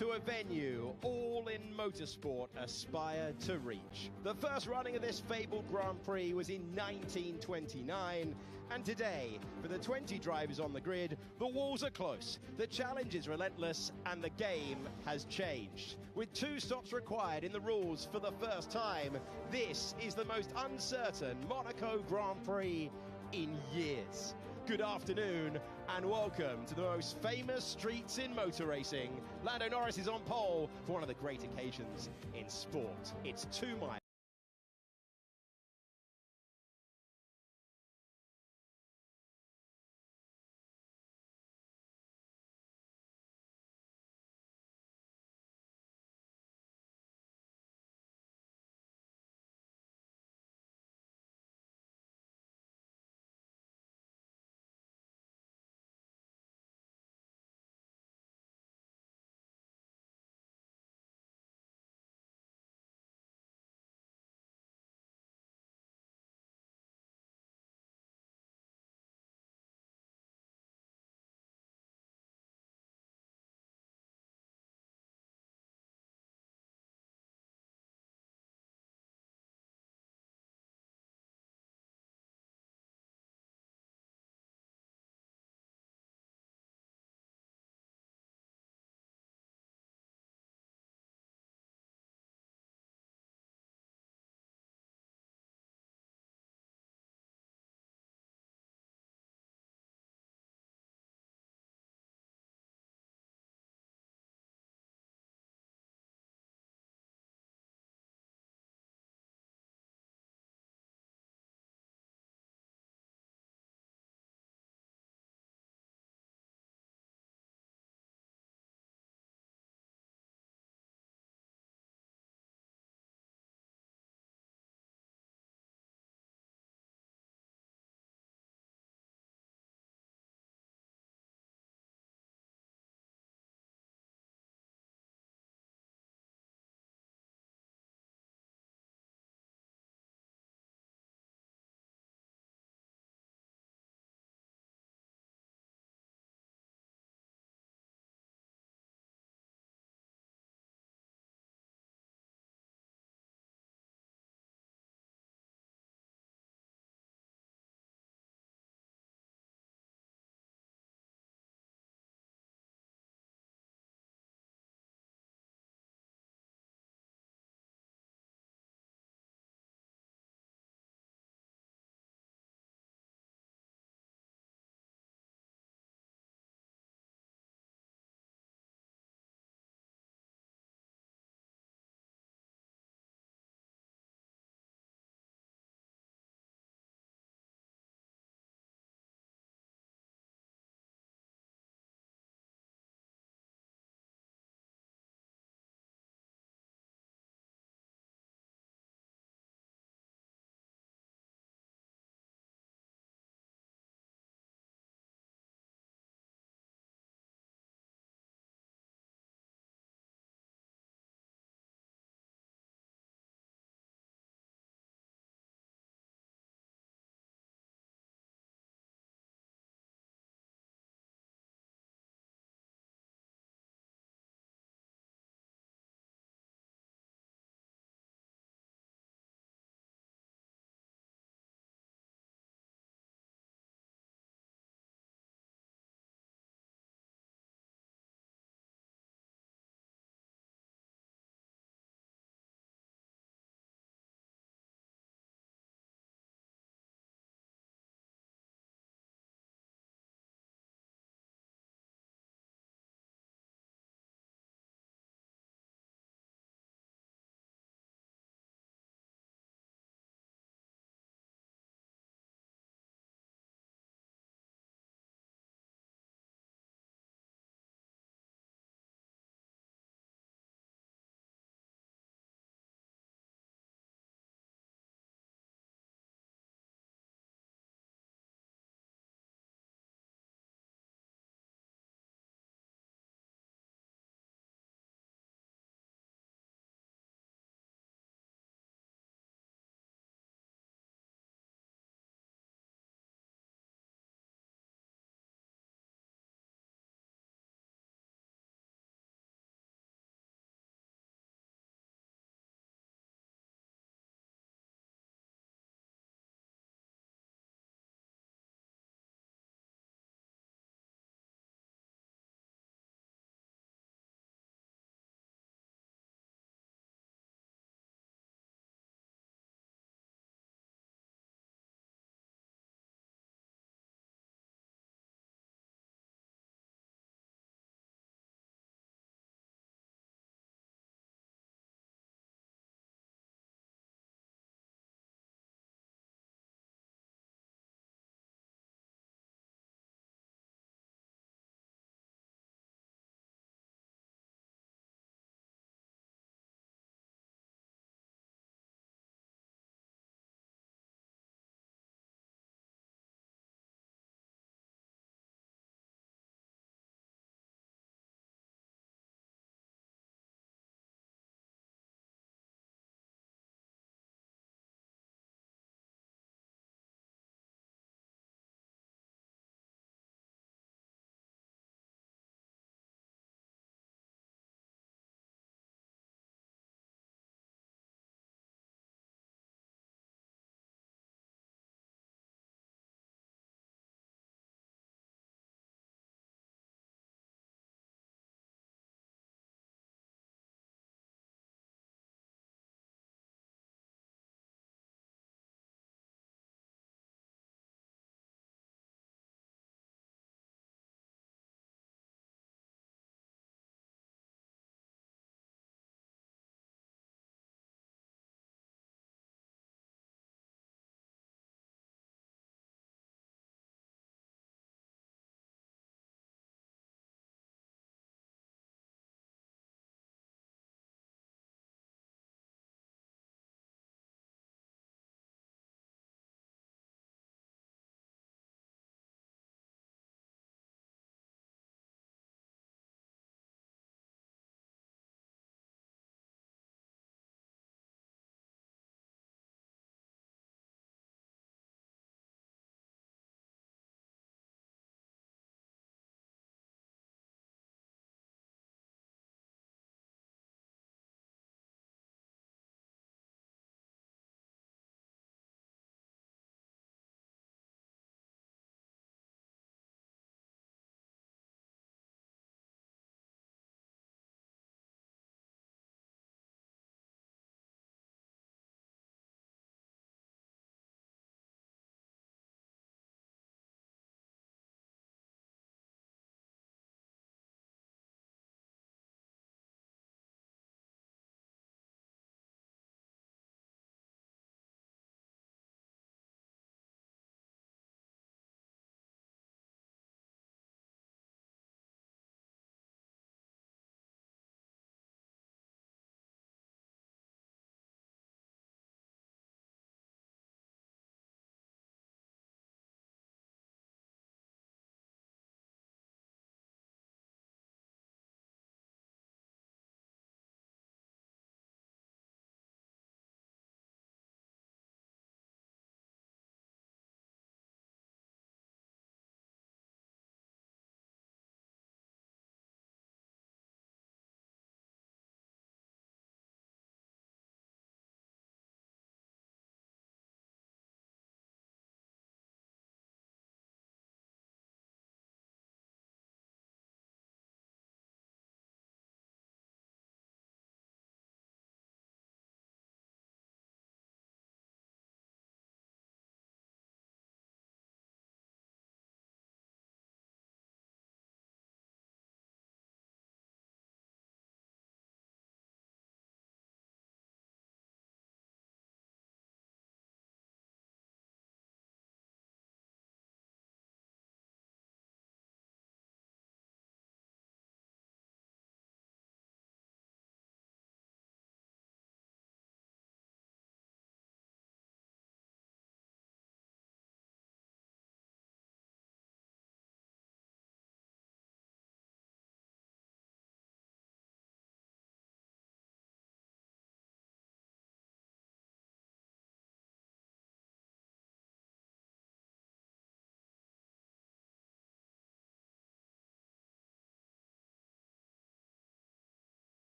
to a venue all in motorsport aspire to reach. The first running of this fabled Grand Prix was in 1929, and today, for the 20 drivers on the grid, the walls are close, the challenge is relentless, and the game has changed. With 2 stops required in the rules for the first time, this is the most uncertain Monaco Grand Prix in years. Good afternoon and welcome to the most famous streets in motor racing. Lando Norris is on pole for one of the great occasions in sport. It's 2 miles.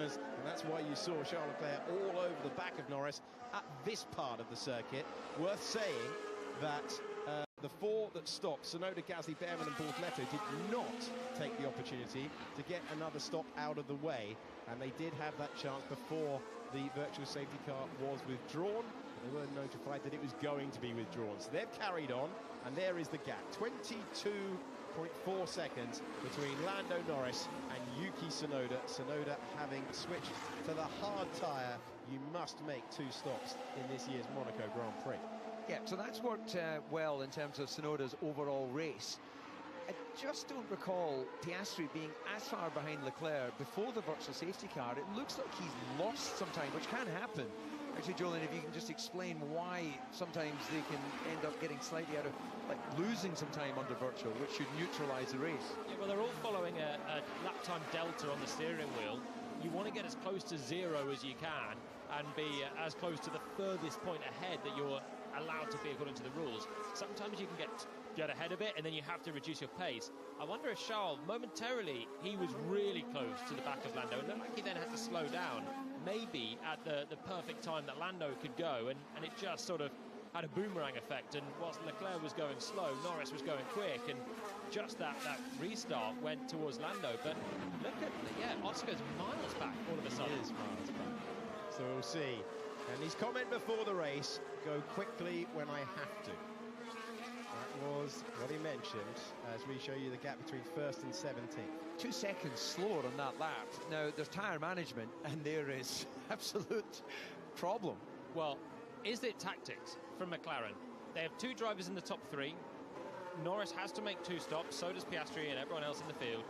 corners, and that's why you saw Charles Leclerc all over the back of Norris at this part of the circuit. Worth saying that the four that stopped, Tsunoda, Gasly, Behrman and Bortoleto, did not take the opportunity to get another stop out of the way, and they did have that chance before the virtual safety car was withdrawn. They were notified that it was going to be withdrawn, so they've carried on, and there is the gap, 22.4 seconds between Lando Norris and Yuki Tsunoda. Tsunoda having switched to the hard tyre. You must make 2 stops in this year's Monaco Grand Prix. Yeah, so that's worked well in terms of Tsunoda's overall race. I just don't recall Piastri being as far behind Leclerc before the virtual safety car. It looks like he's lost some time, which can happen. Actually, Julian, if you can just explain why sometimes they can end up getting slightly out of, like, losing some time under virtual, which should neutralise the race. Yeah, well, they're all following a lap time delta on the steering wheel. You want to get as close to 0 as you can and be as close to the furthest point ahead that you're allowed to be according to the rules. Sometimes you can get ahead of it and then you have to reduce your pace. I wonder if Charles, momentarily, he was really close to the back of Lando. It looked like he then had to slow down, maybe at the perfect time that Lando could go, and it just sort of had a boomerang effect. And whilst Leclerc was going slow, Norris was going quick, and just that restart went towards Lando. But look at, Oscar's miles back all of a sudden. He is miles back. So we'll see. And his comment before the race, go quickly when I have to. That was what he mentioned as we show you the gap between 1st and 17th. 2 seconds slower on that lap. Now, there's tyre management, and there is absolute problem. Well, is it tactics from McLaren? They have 2 drivers in the top 3. Norris has to make 2 stops, so does Piastri and everyone else in the field.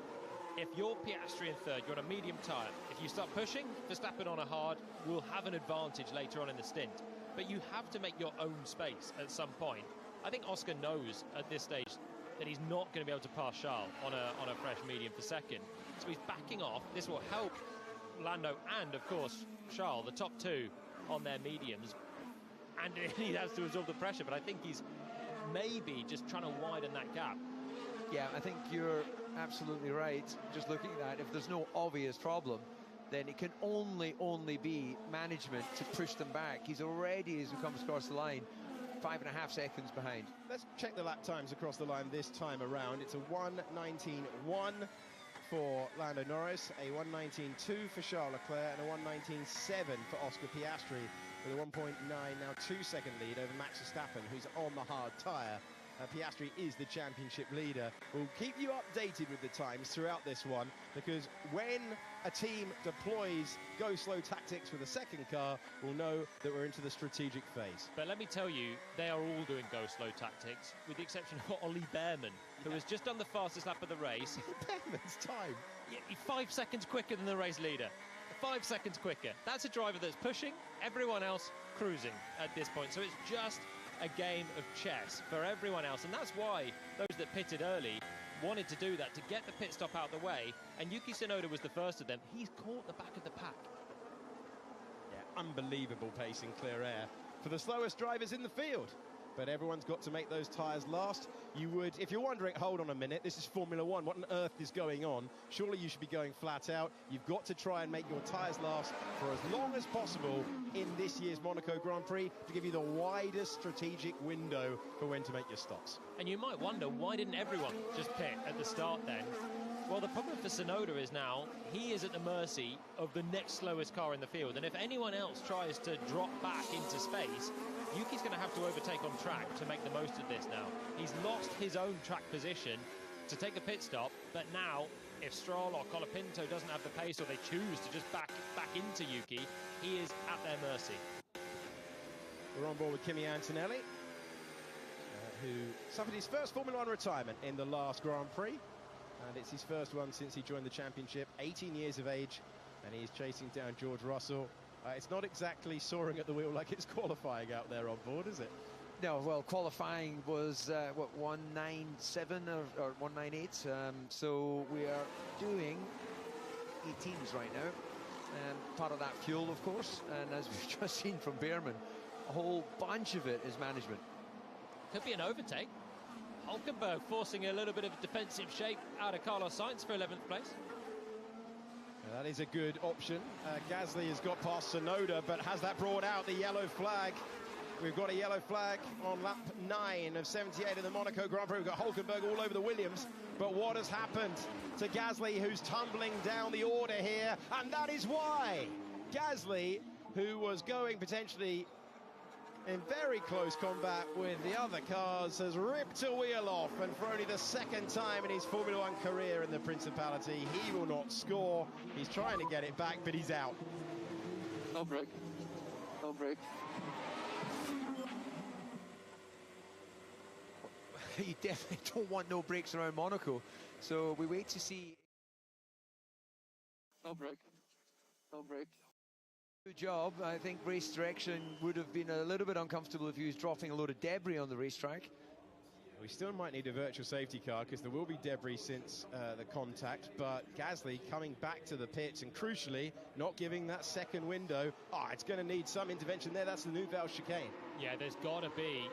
If you're Piastri in 3rd, you're on a medium tyre. If you start pushing, Verstappen on a hard will have an advantage later on in the stint. But you have to make your own space at some point. I think Oscar knows at this stage that he's not going to be able to pass Charles on a fresh medium for 2nd. So he's backing off. This will help Lando and, of course, Charles, the top 2 on their mediums. And he has to absorb the pressure, but I think he's maybe just trying to widen that gap. Yeah, I think you're absolutely right. Just looking at that, if there's no obvious problem, then it can only be management to push them back. He's already, as he comes across the line, 5.5 seconds behind. Let's check the lap times across the line this time around. It's a 1:19.1 for Lando Norris, a 1:19.2 for Charles Leclerc, and a 1:19.7 for Oscar Piastri, with a 1.9 now 2-second lead over Max Verstappen, who's on the hard tyre. Piastri is the championship leader. We'll keep you updated with the times throughout this one, because when a team deploys go-slow tactics with a 2nd car, we'll know that we're into the strategic phase. But let me tell you, they are all doing go-slow tactics, with the exception of Ollie Behrman, who has just done the fastest lap of the race. Behrman's time. Yeah, 5 seconds quicker than the race leader. 5 seconds quicker. That's a driver that's pushing, everyone else cruising at this point. So it's just a game of chess for everyone else, and that's why those that pitted early wanted to do that, to get the pit stop out of the way. And Yuki Tsunoda was the first of them. He's caught the back of the pack. Yeah, unbelievable pace in clear air for the slowest drivers in the field. But everyone's got to make those tyres last. You would, if you're wondering, hold on a minute, this is Formula One, what on earth is going on? Surely you should be going flat out. You've got to try and make your tyres last for as long as possible in this year's Monaco Grand Prix to give you the widest strategic window for when to make your stops. And you might wonder, why didn't everyone just pit at the start then? Well, the problem for Tsunoda is now he is at the mercy of the next slowest car in the field. And if anyone else tries to drop back into space, Yuki's going to have to overtake on track to make the most of this now. He's lost his own track position to take a pit stop, but now if Stroll or Colapinto doesn't have the pace, or they choose to just back into Yuki, he is at their mercy. We're on board with Kimi Antonelli, who suffered his first Formula One retirement in the last Grand Prix. And it's his first one since he joined the championship, 18 years of age, and he's chasing down George Russell. It's not exactly soaring at the wheel like it's qualifying out there on board, is it? No, well, qualifying was, 197 or 198. So we are doing 18s right now. Part of that fuel, of course. And as we've just seen from Behrman, a whole bunch of it is management. Could be an overtake. Hulkenberg forcing a little bit of defensive shape out of Carlos Sainz for 11th place. That is a good option. Gasly has got past Sonoda, but has that brought out the yellow flag? We've got a yellow flag on lap 9 of 78 of the Monaco Grand Prix. We've got Hulkenberg all over the Williams. But what has happened to Gasly, who's tumbling down the order here? And that is why Gasly, who was going potentially in very close combat with the other cars, has ripped a wheel off, and for only the second time in his Formula One career in the Principality, he will not score. He's trying to get it back, but he's out. No break. No break. You definitely don't want no brakes around Monaco, so we wait to see. No break. No break. Good job. I think race direction would have been a little bit uncomfortable if he was dropping a load of debris on the racetrack. We still might need a virtual safety car because there will be debris since the contact, but Gasly coming back to the pits and crucially not giving that second window. It's going to need some intervention there. That's the Nouvelle chicane. Yeah, there's got to be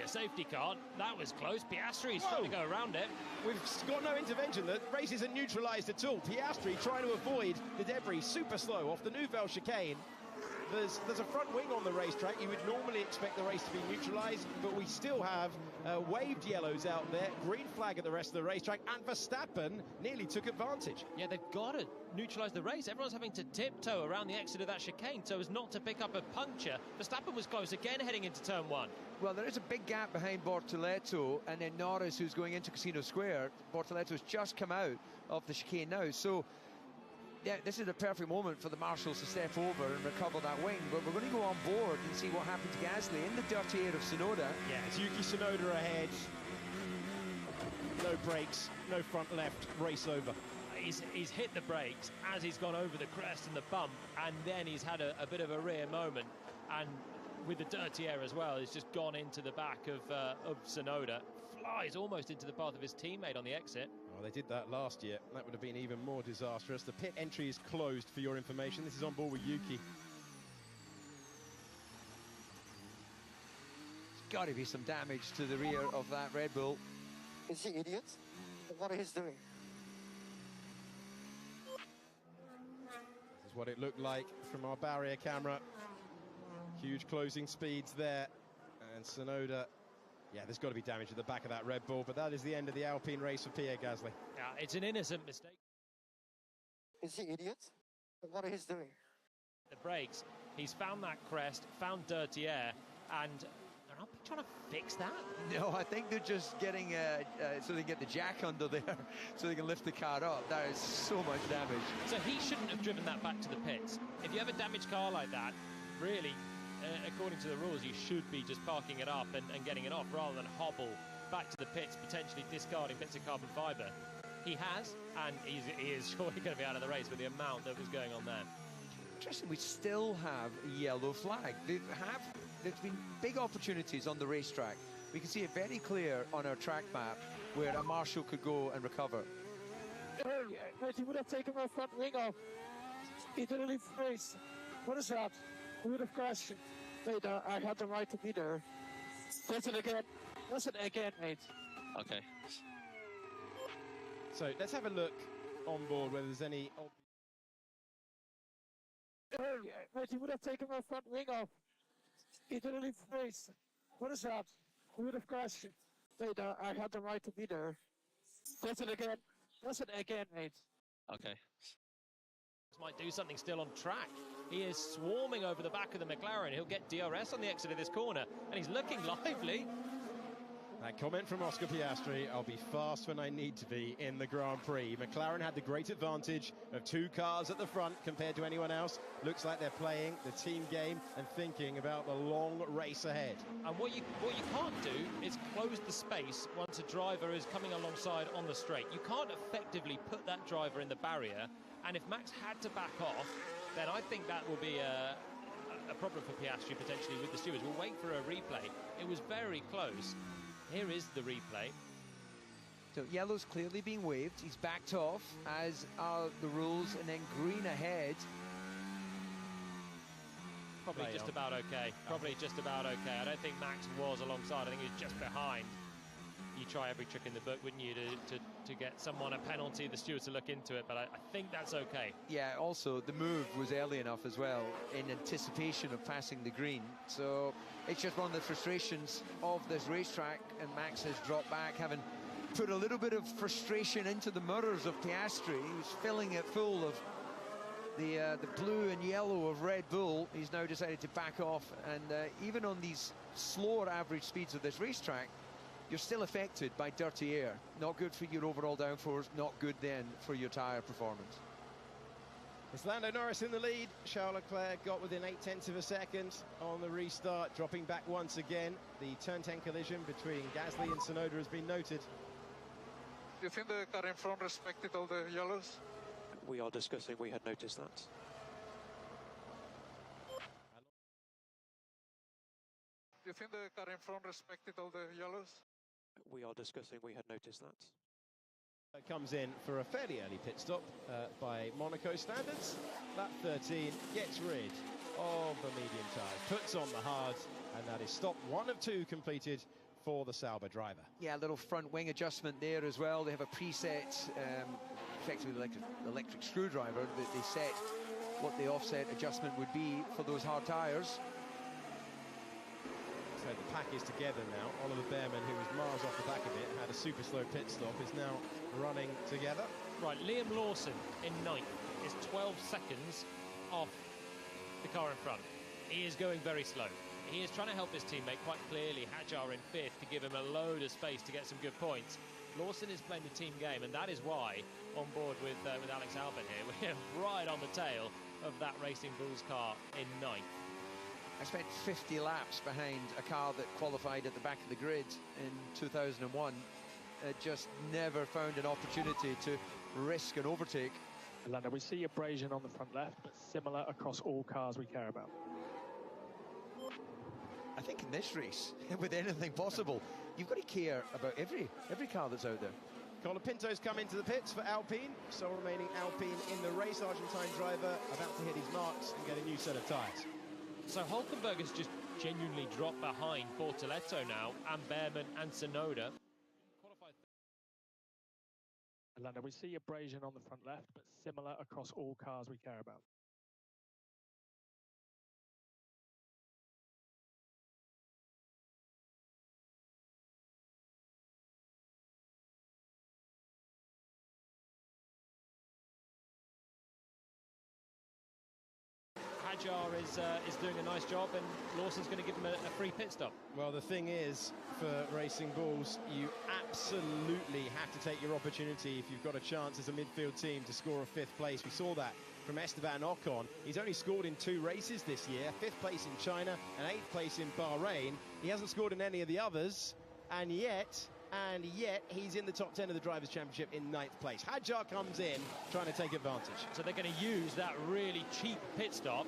a safety car. That was close. Piastri's trying to go around it. We've got no intervention. The race isn't neutralised at all. Piastri trying to avoid the debris, super slow off the Nouvelle chicane. There's a front wing on the racetrack. You would normally expect the race to be neutralised, but we still have waved yellows out there, green flag at the rest of the racetrack, and Verstappen nearly took advantage. Yeah, they've got to neutralise the race. Everyone's having to tiptoe around the exit of that chicane so as not to pick up a puncture. Verstappen was close again heading into turn 1. Well, there is a big gap behind Bortoleto and then Norris, who's going into Casino Square. Bortoleto's just come out of the chicane now, so yeah, this is a perfect moment for the marshals to step over and recover that wing, but we're going to go on board and see what happened to Gasly in the dirty air of Sonoda. Yeah, it's Yuki Tsunoda ahead. No brakes, no front left, race over. He's hit the brakes as he's gone over the crest and the bump, and then he's had a bit of a rear moment, and with the dirty air as well, he's just gone into the back of Sonoda. Flies almost into the path of his teammate on the exit. Well, they did that last year. That would have been even more disastrous. The pit entry is closed for your information. This is on board with Yuki. There's got to be some damage to the rear of that Red Bull. Is he idiot? What is he doing? This is what it looked like from our barrier camera. Huge closing speeds there. And Sonoda, yeah, there's got to be damage at the back of that Red Bull, but that is the end of the Alpine race for Pierre Gasly. Yeah, it's an innocent mistake. Is he idiot? What is he doing? The brakes, he's found that crest, found dirty air, and they're not trying to fix that. No, I think they're just getting so they can get the jack under there so they can lift the car up. That is so much damage. So he shouldn't have driven that back to the pits. If you have a damaged car like that, really, according to the rules, you should be just parking it up and getting it off rather than hobble back to the pits, potentially discarding bits of carbon fibre. He has, and he is surely going to be out of the race with the amount that was going on there. Interesting, we still have a yellow flag. There's been big opportunities on the racetrack. We can see it very clear on our track map where a marshal could go and recover. He would have taken my front wing off. He didn't leave the race. What is that? He would have crashed. Wait, I had the right to be there. That's it again. That's it again, mate. Okay. So let's have a look on board whether there's any... He would have taken my front wing off. He didn't leave the race. What is that? He would have crashed. Wait, I had the right to be there. That's it again. That's it again, mate. Okay. Might do something still on track. He is swarming over the back of the McLaren. He'll get DRS on the exit of this corner, and he's looking lively. That comment from Oscar Piastri, I'll be fast when I need to be in the Grand Prix. McLaren had the great advantage of 2 cars at the front compared to anyone else. Looks like they're playing the team game and thinking about the long race ahead. And what you can't do is close the space once a driver is coming alongside on the straight. You can't effectively put that driver in the barrier, and if Max had to back off, then I think that will be a problem for Piastri potentially with the stewards. We'll wait for a replay. It was very close. Here is the replay. So yellow's clearly being waved. He's backed off, as are the rules, and then green ahead. Probably just about okay. Probably just about okay. I don't think Max was alongside. I think he was just behind. You try every trick in the book, wouldn't you, to to get someone a penalty, the stewards to look into it, but I think that's okay. Yeah, also the move was early enough as well in anticipation of passing the green. So it's just one of the frustrations of this racetrack, and Max has dropped back, having put a little bit of frustration into the mirrors of Piastri. He was filling it full of the blue and yellow of Red Bull. He's now decided to back off, and even on these slower average speeds of this racetrack, you're still affected by dirty air. Not good for your overall downforce, not good then for your tyre performance. It's Lando Norris in the lead. Charles Leclerc got within 0.8 of a second on the restart, dropping back once again. The turn 10 collision between Gasly and Tsunoda has been noted. Do you think the car in front respected all the yellows? We are discussing, we had noticed that. Do you think the car in front respected all the yellows? We are discussing, we had noticed that. Comes in for a fairly early pit stop by Monaco standards. Lap 13 gets rid of the medium tyre, puts on the hard, and that is stop 1 of 2 completed for the Sauber driver. Yeah, a little front wing adjustment there as well. They have a preset, effectively electric screwdriver, that they set what the offset adjustment would be for those hard tyres. So the pack is together now. Oliver Behrman, who was miles off the back of it, had a super slow pit stop, is now running together. Right, Liam Lawson in 9th is 12 seconds off the car in front. He is going very slow. He is trying to help his teammate quite clearly, Hadjar in 5th, to give him a load of space to get some good points. Lawson is playing the team game, and that is why, on board with Alex Albon here, we're right on the tail of that Racing Bulls car in 9th. I spent 50 laps behind a car that qualified at the back of the grid in 2001. Just never found an opportunity to risk an overtake. Lando, we see abrasion on the front left, but similar across all cars we care about. I think in this race, with anything possible, you've got to care about every car that's out there. Colapinto's come into the pits for Alpine, sole remaining Alpine in the race. Argentine driver about to hit his marks and get a new set of tyres. So Hulkenberg has just genuinely dropped behind Bortoletto now, and Behrman and Tsunoda. Lando, we see abrasion on the front left, but similar across all cars we care about. Hadjar is doing a nice job, and Lawson's going to give him a free pit stop. Well, the thing is, for Racing Bulls, you absolutely have to take your opportunity if you've got a chance as a midfield team to score a 5th place. We saw that from Esteban Ocon. He's only scored in 2 races this year, 5th place in China and 8th place in Bahrain. He hasn't scored in any of the others, and yet he's in the top 10 of the Drivers' Championship in 9th place. Hadjar comes in trying to take advantage. So they're going to use that really cheap pit stop.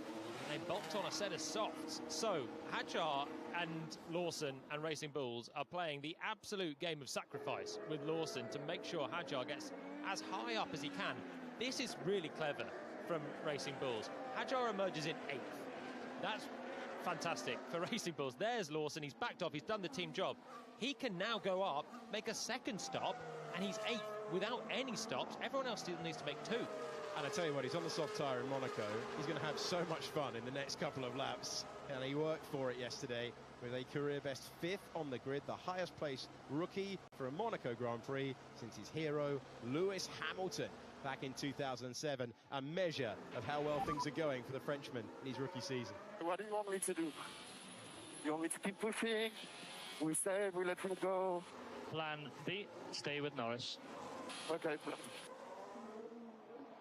They bolted on a set of softs. So Hadjar and Lawson and Racing Bulls are playing the absolute game of sacrifice with Lawson to make sure Hadjar gets as high up as he can. This is really clever from Racing Bulls. Hadjar emerges in 8th. That's fantastic for Racing Bulls. There's Lawson. He's backed off. He's done the team job. He can now go up, make a 2nd stop, and he's 8th without any stops. Everyone else still needs to make 2. And I tell you what, he's on the soft tyre in Monaco. He's going to have so much fun in the next couple of laps. And he worked for it yesterday with a career best 5th on the grid, the highest placed rookie for a Monaco Grand Prix since his hero, Lewis Hamilton, back in 2007. A measure of how well things are going for the Frenchman in his rookie season. What do you want me to do? You want me to keep pushing? We stay, we let him go. Plan B, stay with Norris. Okay.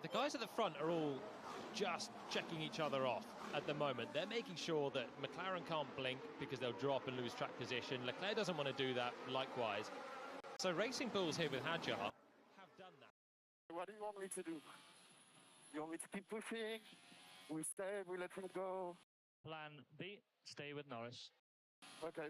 The guys at the front are all just checking each other off at the moment. They're making sure that McLaren can't blink because they'll drop and lose track position. Leclerc doesn't want to do that likewise. So Racing Bulls here with Hadjar have done that. What do you want me to do? You want me to keep pushing? We stay, we let him go. Plan B, stay with Norris. Okay.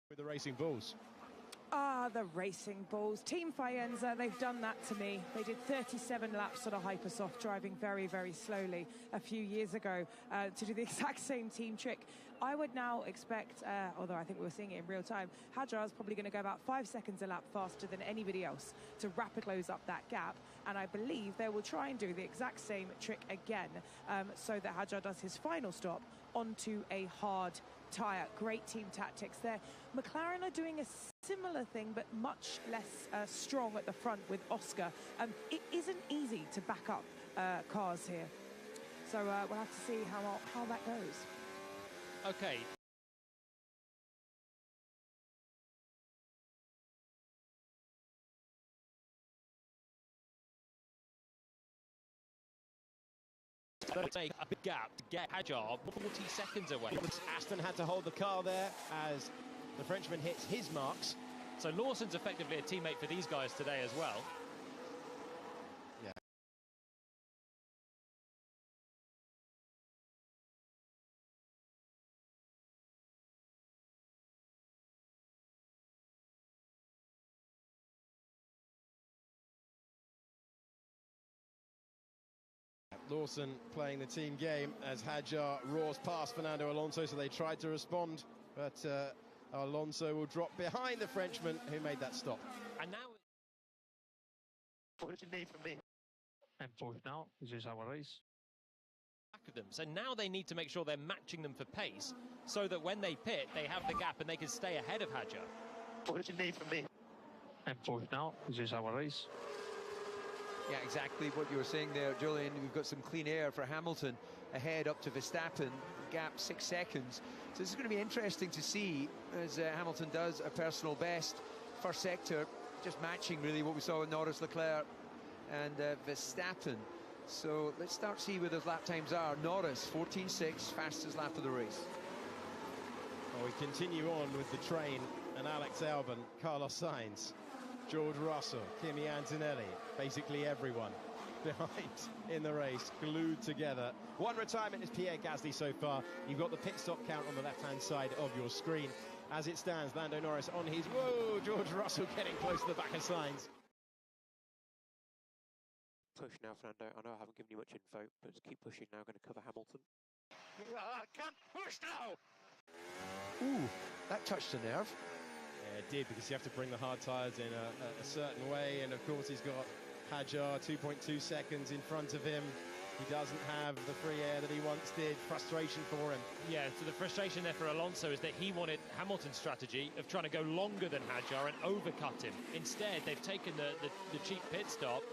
With the Racing Bulls. Ah, the racing balls. Team Faenza, they've done that to me. They did 37 laps on a hypersoft, driving very, very slowly a few years ago to do the exact same team trick. I would now expect, although I think we were seeing it in real time, Hadjar's probably going to go about 5 seconds a lap faster than anybody else to rapidly close up that gap. And I believe they will try and do the exact same trick again so that Hadjar does his final stop onto a hard tyre. Great team tactics there. McLaren are doing a similar thing, but much less strong at the front with Oscar. It isn't easy to back up cars here. So we'll have to see how that goes. Okay. Make a big gap to get Hadjar 40 seconds away. Aston had to hold the car there as the Frenchman hits his marks. So Lawson's effectively a teammate for these guys today as well. Yeah. Lawson playing the team game as Hadjar roars past Fernando Alonso, so they tried to respond, but Alonso will drop behind the Frenchman who made that stop. And now... What did you need from me? And fourth now, this is our race. Back of them. So now they need to make sure they're matching them for pace so that when they pit, they have the gap and they can stay ahead of Hadjar. What did you need from me? And fourth now, this is our race. Yeah, exactly what you were saying there, Julian. We've got some clean air for Hamilton ahead up to Verstappen, gap 6 seconds. So this is going to be interesting to see as Hamilton does a personal best. First sector, just matching really what we saw with Norris, Leclerc and Verstappen. So let's start see where those lap times are. Norris, 14.6, fastest lap of the race. Well, we continue on with the train and Alex Albon, Carlos Sainz, George Russell, Kimi Antonelli, basically everyone behind in the race, glued together. One retirement is Pierre Gasly so far. You've got the pit stop count on the left-hand side of your screen. As it stands, Lando Norris on his... Whoa, George Russell getting close to the back of Sainz. Push now, Fernando. I know I haven't given you much info, but just keep pushing now. Going to cover Hamilton. I can't push now! Ooh, that touched a nerve. Yeah, it did, because you have to bring the hard tyres in a certain way, and of course he's got Hadjar 2.2 seconds in front of him. He doesn't have the free air that he once did. Frustration for him. Yeah, so the frustration there for Alonso is that he wanted Hamilton's strategy of trying to go longer than Hadjar and overcut him. Instead, they've taken the cheap pit stop,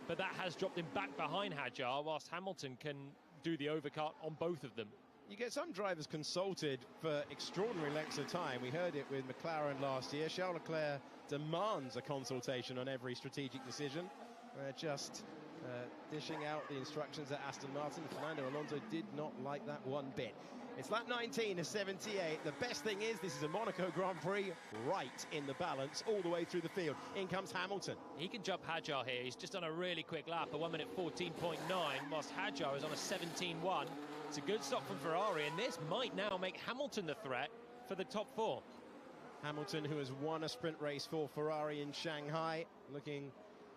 but that has dropped him back behind Hadjar, whilst Hamilton can do the overcut on both of them. You get some drivers consulted for extraordinary lengths of time. We heard it with McLaren last year. Charles Leclerc demands a consultation on every strategic decision. Just dishing out the instructions at Aston Martin. Fernando Alonso did not like that one bit. It's lap 19 of 78. The best thing is this is a Monaco Grand Prix right in the balance all the way through the field. In comes Hamilton. He can jump Hadjar here. He's just done a really quick lap, a 1 minute 14.9, whilst Hadjar is on a 17.1. It's a good stop from Ferrari, and this might now make Hamilton the threat for the top four. Hamilton, who has won a sprint race for Ferrari in Shanghai, looking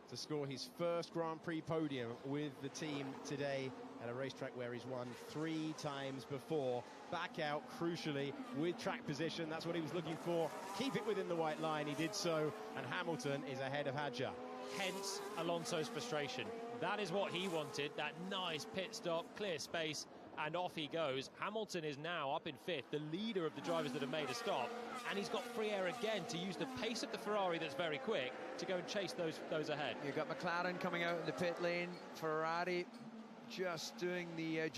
to score his first Grand Prix podium with the team today at a racetrack where he's won 3 times before. Back out, crucially, with track position. That's what he was looking for. Keep it within the white line. He did so, and Hamilton is ahead of Hadjar. Hence Alonso's frustration. That is what he wanted, that nice pit stop, clear space, and off he goes. Hamilton is now up in 5th, the leader of the drivers that have made a stop, and he's got free air again to use the pace of the Ferrari that's very quick to go and chase those ahead. You've got McLaren coming out in the pit lane. Ferrari just doing the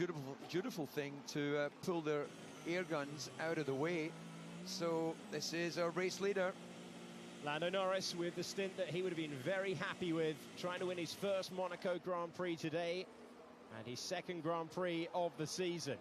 dutiful thing to pull their air guns out of the way. So this is our race leader. Lando Norris with the stint that he would have been very happy with, trying to win his first Monaco Grand Prix today and his second Grand Prix of the season.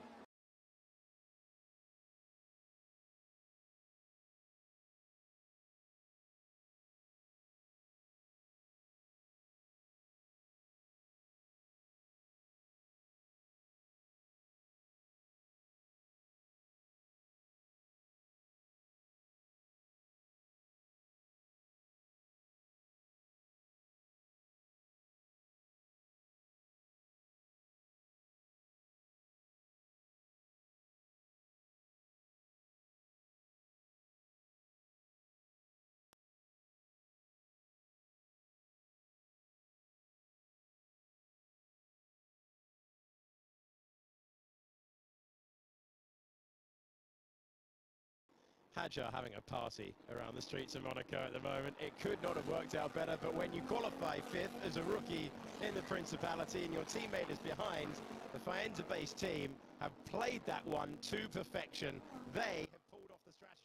Hadjar having a party around the streets of Monaco at the moment. It could not have worked out better, but when you qualify 5th as a rookie in the Principality and your teammate is behind, the Faenza-based team have played that one to perfection. They have pulled off the strategy.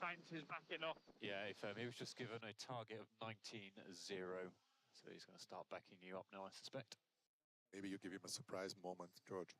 Sainz is backing off. Yeah, if he was just given a target of 19.0, so he's going to start backing you up now, I suspect. Maybe you give him a surprise moment, George.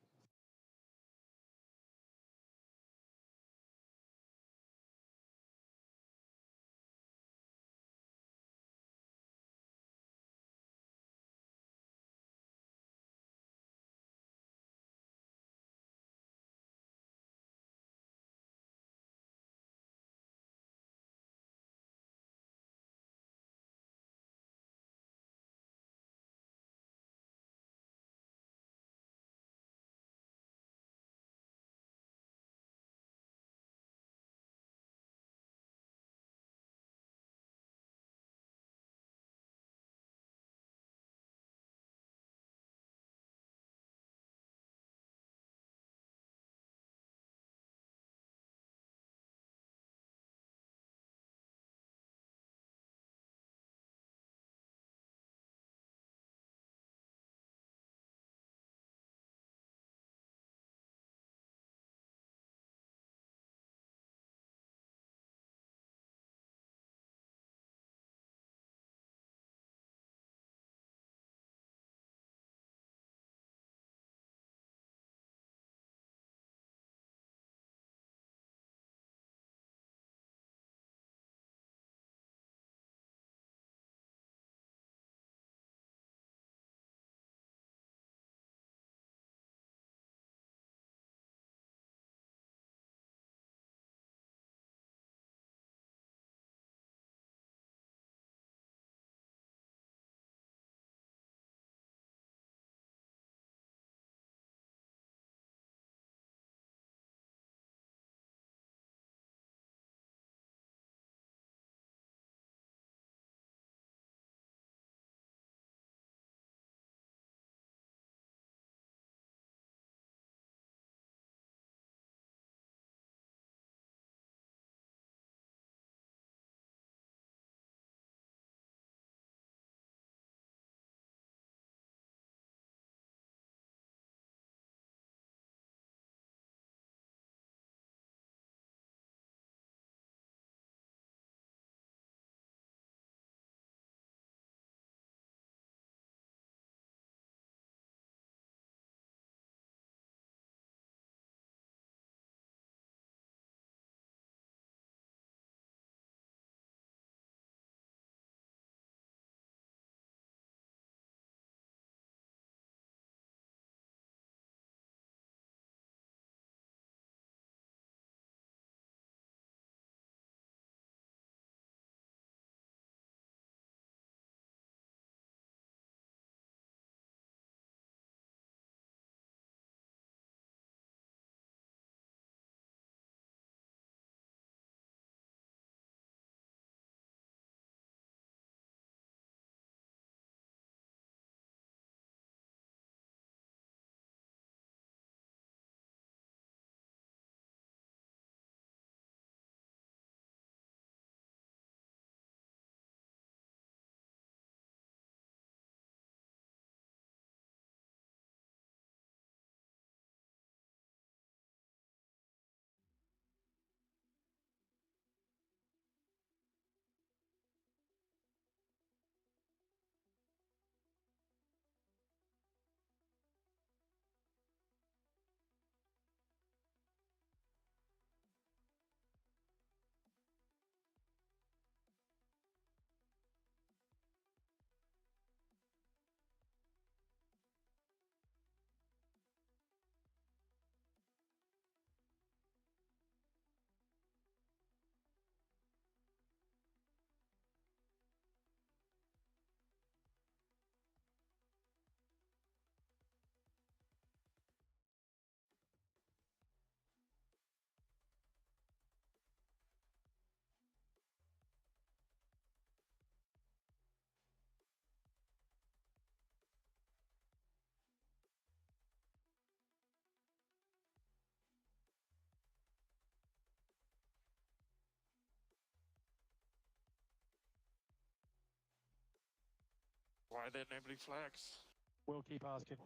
Why are they enabling flags? We'll keep asking.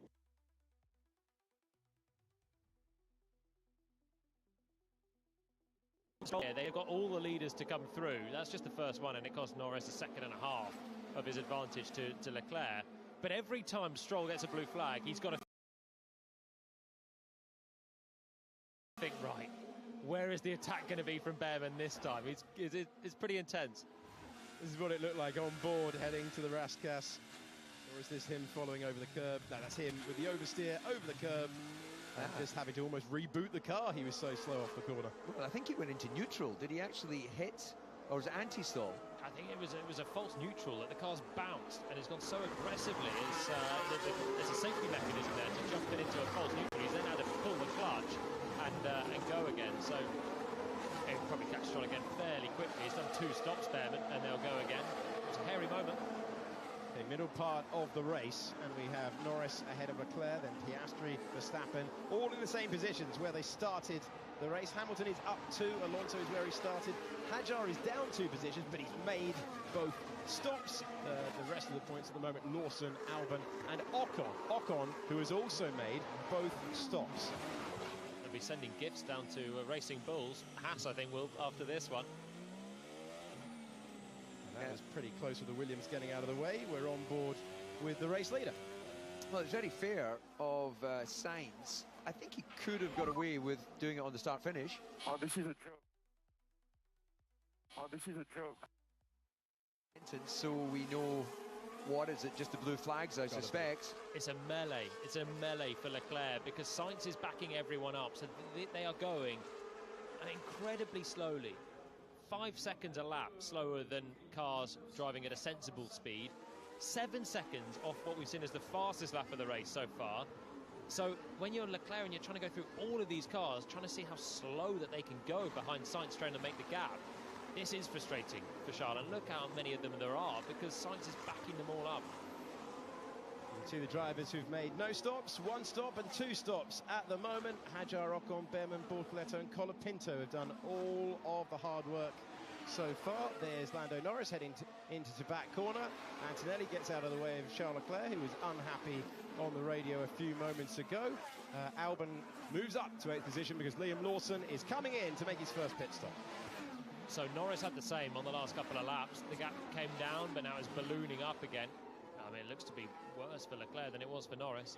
Yeah, they've got all the leaders to come through. That's just the first one, and it cost Norris a second and a half of his advantage to Leclerc. But every time Stroll gets a blue flag, he's got to think, right, where is the attack going to be from Behrman this time? It's pretty intense. This is what it looked like on board heading to the Raskas. Or is this him following over the curb? No, that's him with the oversteer over the curb. And just having to almost reboot the car. He was so slow off the corner. Well, I think he went into neutral. Did he actually hit, or was it anti-stall? I think it was a false neutral, that the car's bounced and it's gone so aggressively. There's a safety mechanism there to jump it into a false neutral. He's then had to pull the clutch and go again. So he'll probably catch Stroll again fairly quickly. He's done 2 stops there, and they'll go again. It's a hairy moment. The middle part of the race, and we have Norris ahead of Leclerc, then Piastri, Verstappen, all in the same positions where they started the race. Hamilton is up 2, Alonso is where he started. Hadjar is down 2 positions, but he's made both stops. The rest of the points at the moment, Lawson, Albon, and Ocon, who has also made both stops. They'll be sending gifts down to Racing Bulls. Haas, I think, will after this one. That was pretty close with the Williams getting out of the way. We're on board with the race leader. Well, it's very fair of Sainz. I think he could have got away with doing it on the start-finish. Oh, this is a joke. Oh, this is a joke. So we know, what is it, just the blue flags, I suspect. It's a melee. It's a melee for Leclerc because Sainz is backing everyone up. So they are going incredibly slowly. 5 seconds a lap slower than cars driving at a sensible speed. 7 seconds off what we've seen as the fastest lap of the race so far. So when you're Leclerc and you're trying to go through all of these cars, trying to see how slow that they can go behind Sainz trying to make the gap, this is frustrating for Charles. And look how many of them there are, because Sainz is backing them all up. You can see the drivers who've made no stops, 1 stop and 2 stops at the moment. Hadjar, Ocon, Behrman, Bortoleto and Colapinto have done all of the hard work so far. There's Lando Norris heading into the back corner. Antonelli gets out of the way of Charles Leclerc, who was unhappy on the radio a few moments ago. Albon moves up to 8th position because Liam Lawson is coming in to make his first pit stop. So Norris had the same on the last couple of laps. The gap came down, but now it's ballooning up again. I mean, it looks to be worse for Leclerc than it was for Norris.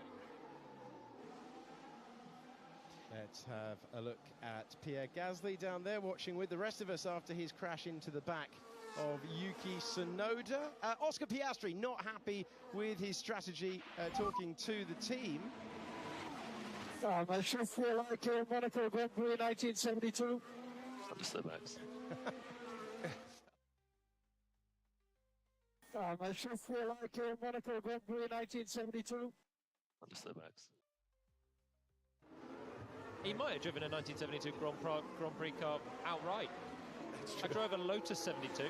Let's have a look at Pierre Gasly down there, watching with the rest of us after his crash into the back of Yuki Tsunoda. Oscar Piastri not happy with his strategy, talking to the team. I sure feel like in Monaco Grand Prix 1972. Understood, Max. I sure feel like in Monaco Grand Prix 1972. Understood, Max. He might have driven a 1972 Grand Prix car outright. I drove a Lotus 72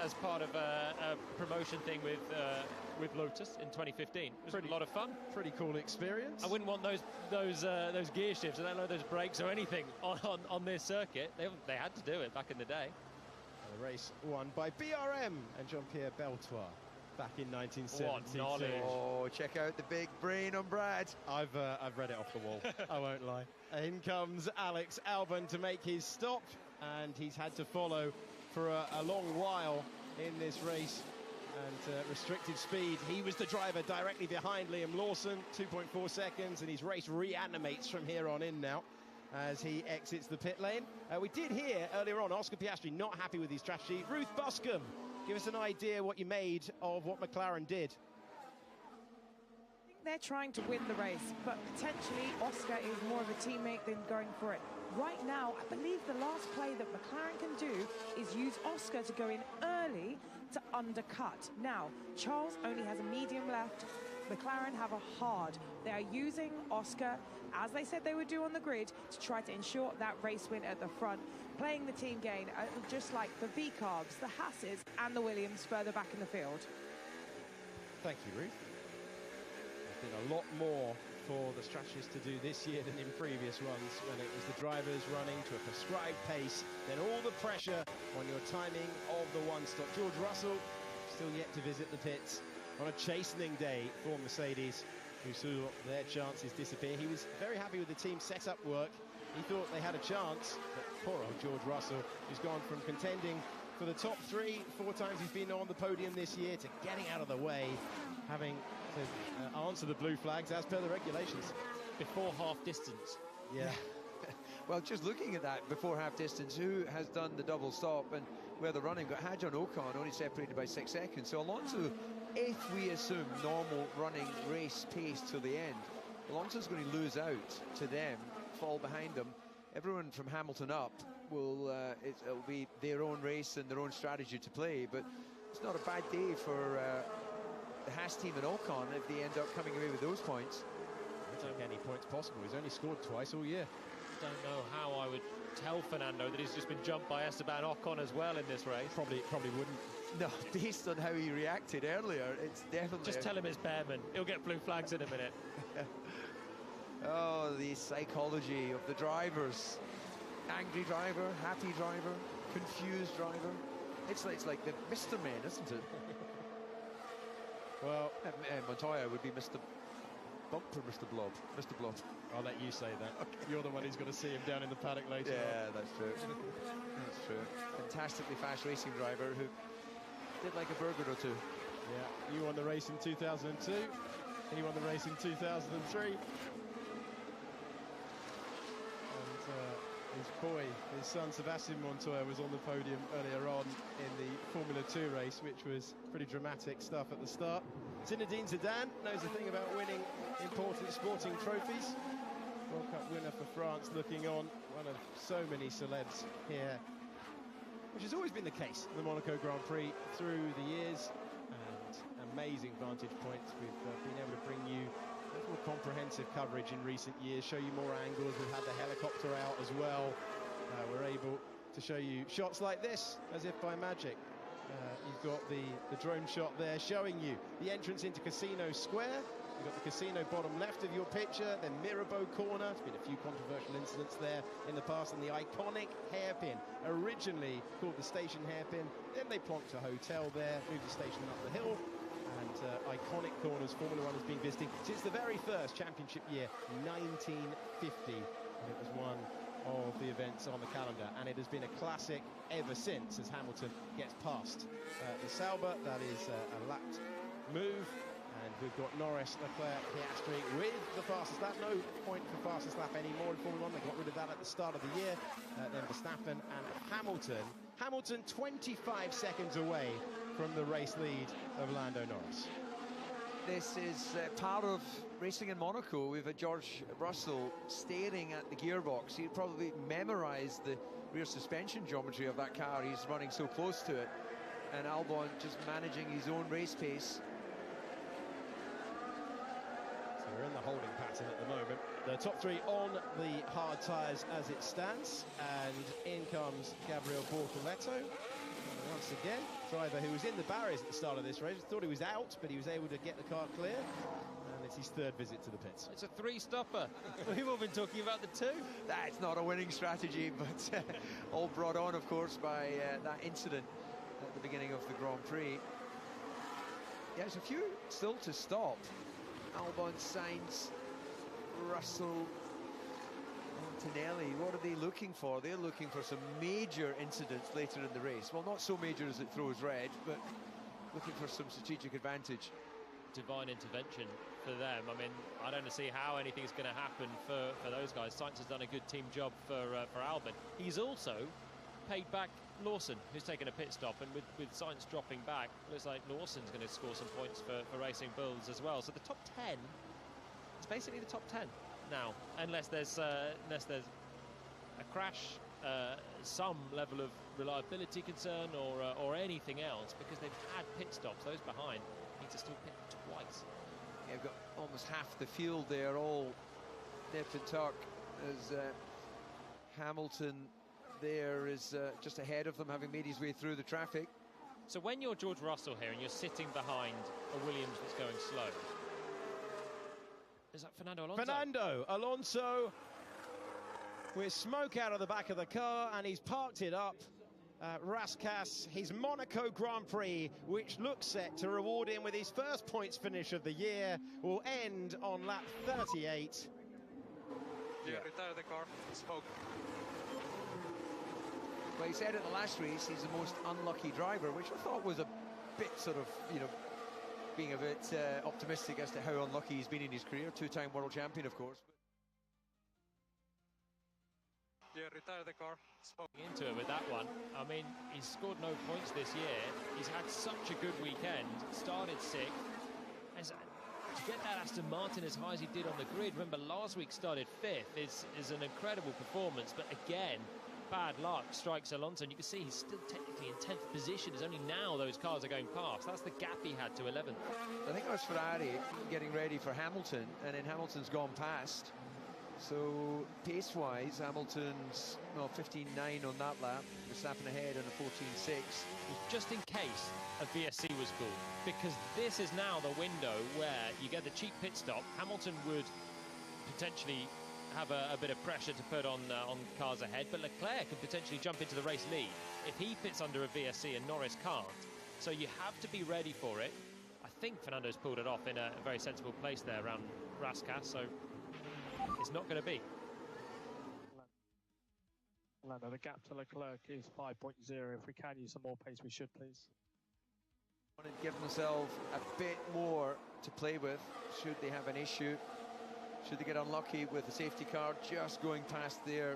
as part of a promotion thing with Lotus in 2015. It was a lot of fun. Pretty cool experience. I wouldn't want those gear shifts, I don't know, those brakes or anything on this circuit. They had to do it back in the day. The race won by BRM and Jean-Pierre Beltois back in 1972. What knowledge. Oh, check out the big brain on Brad. I've read it off the wall. I won't lie. In comes Alex Albon to make his stop, and he's had to follow for a long while in this race. And restricted speed. He was the driver directly behind Liam Lawson, 2.4 seconds, and his race reanimates from here on in now as he exits the pit lane. We did hear earlier on Oscar Piastri not happy with his strategy. Ruth Buscombe, give us an idea what you made of what McLaren did. I think they're trying to win the race, but potentially Oscar is more of a teammate than going for it. Right now, I believe the last play that McLaren can do is use Oscar to go in early to undercut. Now, Charles only has a medium left. McLaren have a hard. They are using Oscar, as they said they would do on the grid, to try to ensure that race win at the front, playing the team game, just like the V-Carbs, the Hasses, and the Williams further back in the field. Thank you, Ruth. There's been a lot more for the strategists to do this year than in previous runs, when it was the drivers running to a prescribed pace, then all the pressure on your timing of the one-stop. George Russell still yet to visit the pits on a chastening day for Mercedes, who saw their chances disappear. He was very happy with the team's setup work. He thought they had a chance, but Poor old George Russell, who's gone from contending for the top 3 4 times he's been on the podium this year to getting out of the way, having to answer the blue flags as per the regulations. Before half distance. Yeah. Well, just looking at that before half distance, who has done the double stop and where they're running? Got Hadj and Ocon only separated by 6 seconds. So Alonso, if we assume normal running race pace to the end, Alonso's going to lose out to them, fall behind them. Everyone from Hamilton up will it'll be their own race and their own strategy to play. But it's not a bad day for the Haas team and Ocon if they end up coming away with those points. I don't get any points possible. He's only scored twice all year. Don't know how I would tell Fernando that he's just been jumped by Esteban Ocon as well in this race. Probably wouldn't. No, based on how he reacted earlier, it's definitely... Just tell him it's Behrman. He'll get blue flags in a minute. Oh, the psychology of the drivers. Angry driver, happy driver, confused driver. It's like the Mr. Man, isn't it? Well, Montoya would be Mr. Bumper, Mr. Blob. Mr. Blob. I'll let you say that. Okay. You're the one who's going to see him down in the paddock later. Yeah, that's true. That's true. Fantastically fast racing driver who did like a burger or two. Yeah, you won the race in 2002. He won the race in 2003. His boy, his son Sebastian Montoya, was on the podium earlier on in the Formula 2 race, which was pretty dramatic stuff at the start. Zinedine Zidane knows a thing about winning important sporting trophies. World Cup winner for France, looking on, one of so many celebs here, which has always been the case in the Monaco Grand Prix through the years. And amazing vantage points. We've been able to bring you more comprehensive coverage in recent years, show you more angles. We've had the helicopter out as well. We're able to show you shots like this as if by magic. You've got the drone shot there showing you the entrance into Casino Square. You've got the casino bottom left of your picture, then Mirabeau Corner. There's been a few controversial incidents there in the past, and the iconic hairpin, originally called the station hairpin. Then they plonked a hotel there, moved the station up the hill. And iconic corners Formula 1 has been visiting since the very first championship year, 1950. And it was one of the events on the calendar, and it has been a classic ever since as Hamilton gets past the Sauber. That is a lapped move, and we've got Norris, Leclerc, Piastri with the fastest lap. No point for fastest lap anymore in Formula 1. They got rid of that at the start of the year. Then Verstappen and Hamilton. Hamilton 25 seconds away from the race lead of Lando Norris. This is part of racing in Monaco. We've had George Russell staring at the gearbox. He'd probably memorised the rear suspension geometry of that car. He's running so close to it. And Albon just managing his own race pace. So we're in the holding pattern at the moment. The top 3 on the hard tyres as it stands. And in comes Gabriel Bortoleto. Once again, driver who was in the barriers at the start of this race, thought he was out, but he was able to get the car clear, and it's his 3rd visit to the pits. It's a 3-stopper. We've all been talking about the 2. That's not a winning strategy, but all brought on, of course, by that incident at the beginning of the Grand Prix. Yeah, there's a few still to stop. Albon, Sainz, Russell, Antonelli. What are they looking for? They're looking for some major incidents later in the race. Well, not so major as it throws red, but looking for some strategic advantage. Divine intervention for them. I mean, I don't see how anything's going to happen for those guys. Sainz has done a good team job for Albon. He's also paid back Lawson, who's taken a pit stop, and with Sainz dropping back, looks like Lawson's going to score some points for Racing Bulls as well. So the top 10, it's basically the top 10 now, unless there's a crash, some level of reliability concern, or anything else, because they've had pit stops. Those behind need to still pit twice. Yeah, you've got almost half the field there, all nipped and tuck, as Hamilton there is just ahead of them, having made his way through the traffic. So when you're George Russell here and you're sitting behind a Williams that's going slow, is that Fernando Alonso? Fernando Alonso with smoke out of the back of the car, and he's parked it up. Rascasse, his Monaco Grand Prix, which looks set to reward him with his first points finish of the year, will end on lap 38. Yeah, retire the car, smoke. Well, he said at the last race he's the most unlucky driver, which I thought was a bit sort of, you know, being a bit optimistic as to how unlucky he's been in his career. Two-time world champion, of course. Yeah, retire the car. Into it with that one. I mean, he's scored no points this year. He's had such a good weekend. Started sixth. To get that Aston Martin as high as he did on the grid, remember last week started fifth, is an incredible performance. But again, bad luck strikes Alonso, and you can see he's still technically in 10th position. It's only now those cars are going past. That's the gap he had to 11th. I think it was Ferrari getting ready for Hamilton, and then Hamilton's gone past. So pace-wise, Hamilton's 15.9 on that lap. Verstappen ahead on a 14.6. Just in case a VSC was called, because this is now the window where you get the cheap pit stop. Hamilton would potentially have a bit of pressure to put on cars ahead, but Leclerc could potentially jump into the race lead if he pits under a VSC and Norris can't. So you have to be ready for it. I think Fernando's pulled it off in a very sensible place there around Raskas, so it's not going to be. Lando, the gap to Leclerc is 5.0. If we can use some more pace, we should, please. And give themselves a bit more to play with should they have an issue. Should they get unlucky with the safety car just going past their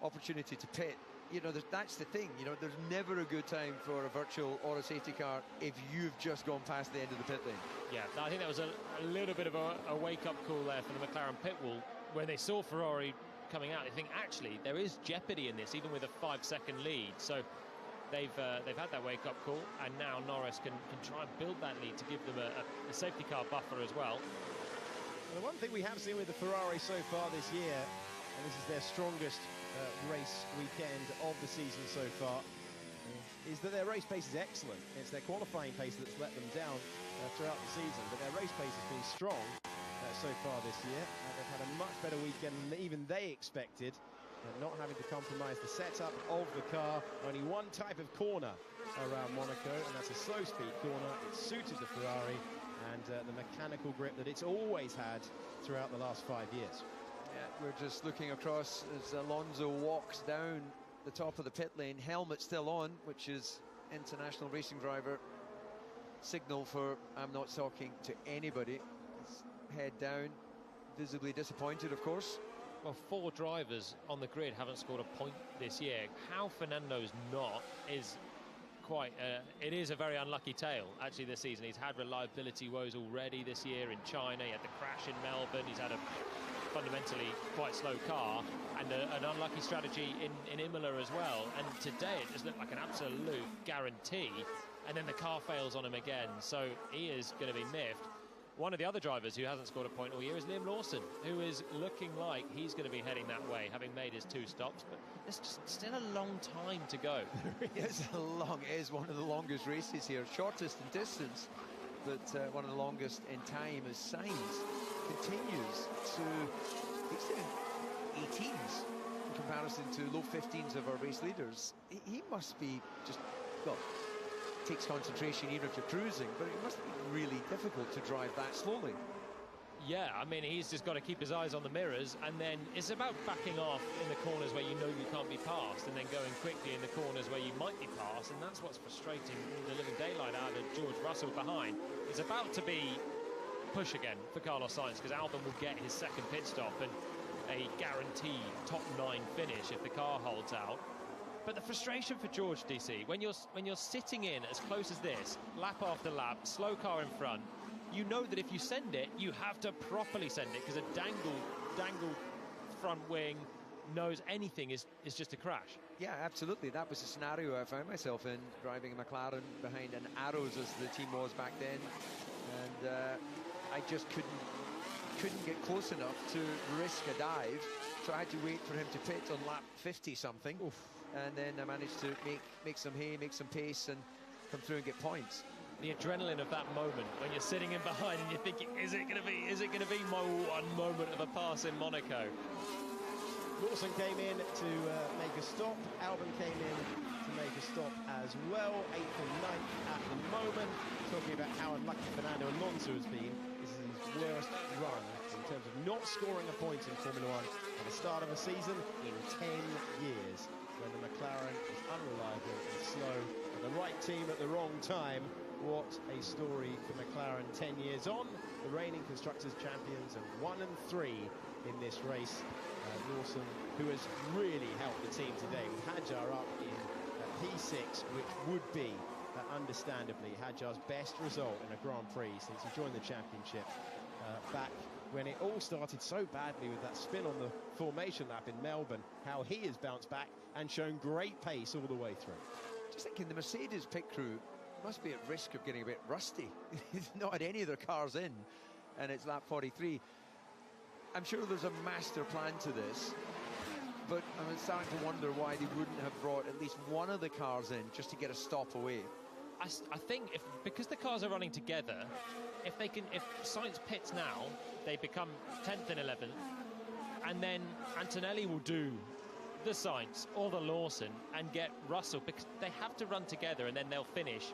opportunity to pit. You know, that's the thing. You know, there's never a good time for a virtual or a safety car if you've just gone past the end of the pit lane. Yeah, I think that was a little bit of a wake-up call there for the McLaren pit wall. When they saw Ferrari coming out, they think, actually, there is jeopardy in this, even with a 5-second lead. So they've had that wake-up call, and now Norris can try and build that lead to give them a safety car buffer as well. The one thing we have seen with the Ferrari so far this year, and this is their strongest race weekend of the season so far, is that their race pace is excellent. It's their qualifying pace that's let them down throughout the season, but their race pace has been strong so far this year. They've had a much better weekend than even they expected, not having to compromise the setup of the car. Only one type of corner around Monaco, and that's a slow-speed corner. It suited the Ferrari and the mechanical grip that it's always had throughout the last 5 years. Yeah, we're just looking across as Alonso walks down the top of the pit lane. Helmet still on, which is international racing driver signal for I'm not talking to anybody. His head down, visibly disappointed, of course. Well, 4 drivers on the grid haven't scored a point this year. How Fernando's not is quite it is a very unlucky tale actually this season. He's had reliability woes already this year in China. He had the crash in Melbourne. He's had a fundamentally quite slow car and an unlucky strategy in Imola as well, and today it just looked like an absolute guarantee, and then the car fails on him again, so he is going to be miffed. One of the other drivers who hasn't scored a point all year is Liam Lawson, who is looking like he's going to be heading that way, having made his 2 stops, but there's just still a long time to go. It is one of the longest races here, shortest in distance, but one of the longest in time, as Sainz continues to, he's in 18s in comparison to low 15s of our race leaders. He must be just, well, takes concentration even if you're cruising, but it must be really difficult to drive that slowly. Yeah, I mean, he's just got to keep his eyes on the mirrors, and then it's about backing off in the corners where you know you can't be passed, and then going quickly in the corners where you might be passed, and that's what's frustrating the living daylight out of George Russell behind. It's about to be push again for Carlos Sainz, because Albon will get his second pit stop and a guaranteed top 9 finish if the car holds out. But the frustration for George, DC, when you're sitting in as close as this, lap after lap, slow car in front, you know that if you send it, you have to properly send it, because a dangled front wing knows anything is just a crash. Yeah, absolutely. That was the scenario I found myself in, driving a McLaren behind an Arrows, as the team was back then, and I just couldn't get close enough to risk a dive, so I had to wait for him to pit on lap 50 something. Oof. And then I managed to make some hay, make some pace, and come through and get points. The adrenaline of that moment when you're sitting in behind and you're thinking, is it going to be my one moment of a pass in Monaco? Lawson came in to make a stop. Albon came in to make a stop as well. 8th and 9th at the moment. Talking about how unlucky Fernando Alonso has been. This is his worst run in terms of not scoring a point in Formula 1 at the start of a season in 10 years. when the McLaren is unreliable and slow, and the right team at the wrong time. What a story for McLaren 10 years on. The reigning Constructors' champions and 1 and 3 in this race. Lawson, who has really helped the team today with Hadjar up in P6, which would be, understandably, Hadjar's best result in a Grand Prix since he joined the championship back when it all started so badly with that spin on the formation lap in Melbourne. How he has bounced back and shown great pace all the way through. Just thinking the Mercedes pit crew must be at risk of getting a bit rusty. He's not had any of their cars in, and it's lap 43. I'm sure there's a master plan to this, but I'm starting to wonder why they wouldn't have brought at least one of the cars in just to get a stop away. I think because the cars are running together, if Sainz pits now, they become 10th and 11th, and then Antonelli will do the Sainz or the Lawson and get Russell, because they have to run together and then they'll finish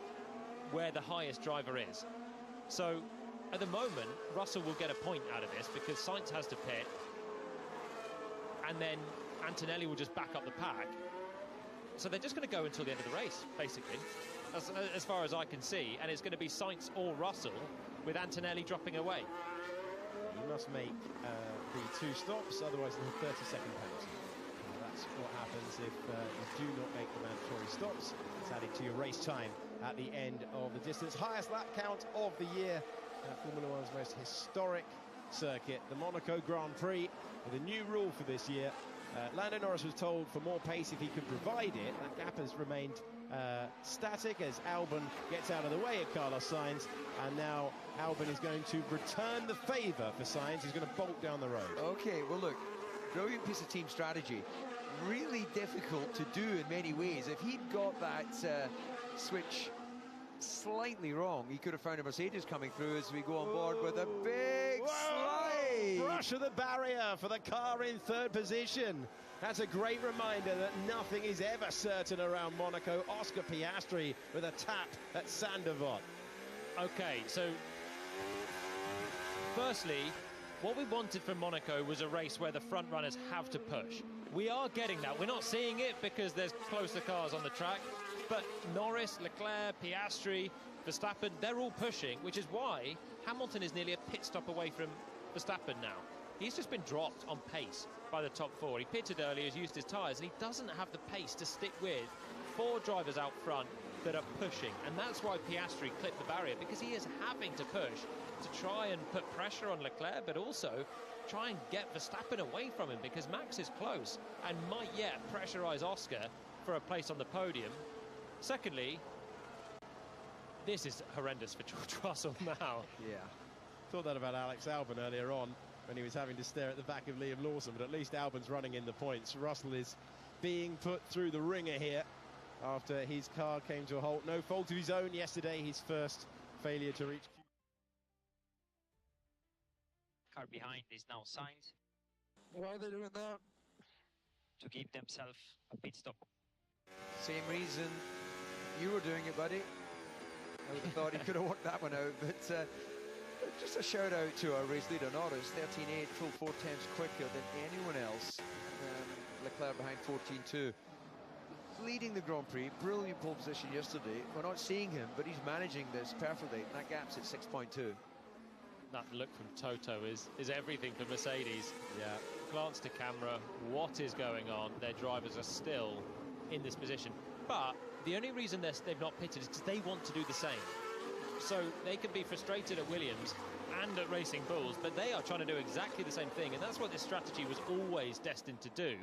where the highest driver is. So at the moment, Russell will get a point out of this because Sainz has to pit, and then Antonelli will just back up the pack. So they're just going to go until the end of the race, basically, as far as I can see, and it's going to be Sainz or Russell with Antonelli dropping away. You must make the 2 stops, otherwise there's a 30-second penalty. That's what happens if you do not make the mandatory stops. It's added to your race time at the end of the distance. Highest lap count of the year. Formula One's most historic circuit, the Monaco Grand Prix, with a new rule for this year. Lando Norris was told for more pace if he could provide it. That gap has remained static as Albon gets out of the way of Carlos Sainz, and now Albon is going to return the favour for Sainz. He's going to bolt down the road. Okay, well look, brilliant piece of team strategy. Really difficult to do in many ways. If he'd got that switch slightly wrong, he could have found a Mercedes coming through as we go on board with a big slide. Brush of the barrier for the car in 3rd position. That's a great reminder that nothing is ever certain around Monaco. Oscar Piastri with a tap at Sandoval. Okay, so firstly, what we wanted from Monaco was a race where the front runners have to push. We are getting that. We're not seeing it because there's closer cars on the track, but Norris, Leclerc, Piastri, Verstappen, they're all pushing, which is why Hamilton is nearly a pit stop away from Verstappen now. He's just been dropped on pace by the top 4. He pitted early, has used his tyres, and he doesn't have the pace to stick with 4 drivers out front that are pushing. And that's why Piastri clipped the barrier, because he is having to push to try and put pressure on Leclerc, but also try and get Verstappen away from him, because Max is close and might yet pressurise Oscar for a place on the podium. Secondly, this is horrendous for George Russell now. Yeah. Thought that about Alex Albon earlier on when he was having to stare at the back of Liam Lawson, but at least Albon's running in the points. Russell is being put through the ringer here after his car came to a halt. No fault of his own yesterday, his first failure to reach. Car behind is now Sainz. Why are they doing that? To give themselves a pit stop. Same reason you were doing it, buddy. I would have thought he could have worked that one out, but just a shout out to our race leader Norris, 13.8, full 4 tenths quicker than anyone else. Leclerc behind 14.2. Leading the Grand Prix, brilliant pole position yesterday. We're not seeing him, but he's managing this perfectly. That gap's at 6.2. That look from Toto is everything for Mercedes. Yeah. Glance to camera, what is going on? Their drivers are still in this position. But the only reason they've not pitted is because they want to do the same. So they can be frustrated at Williams and at Racing Bulls, but they are trying to do exactly the same thing, and that's what this strategy was always destined to do.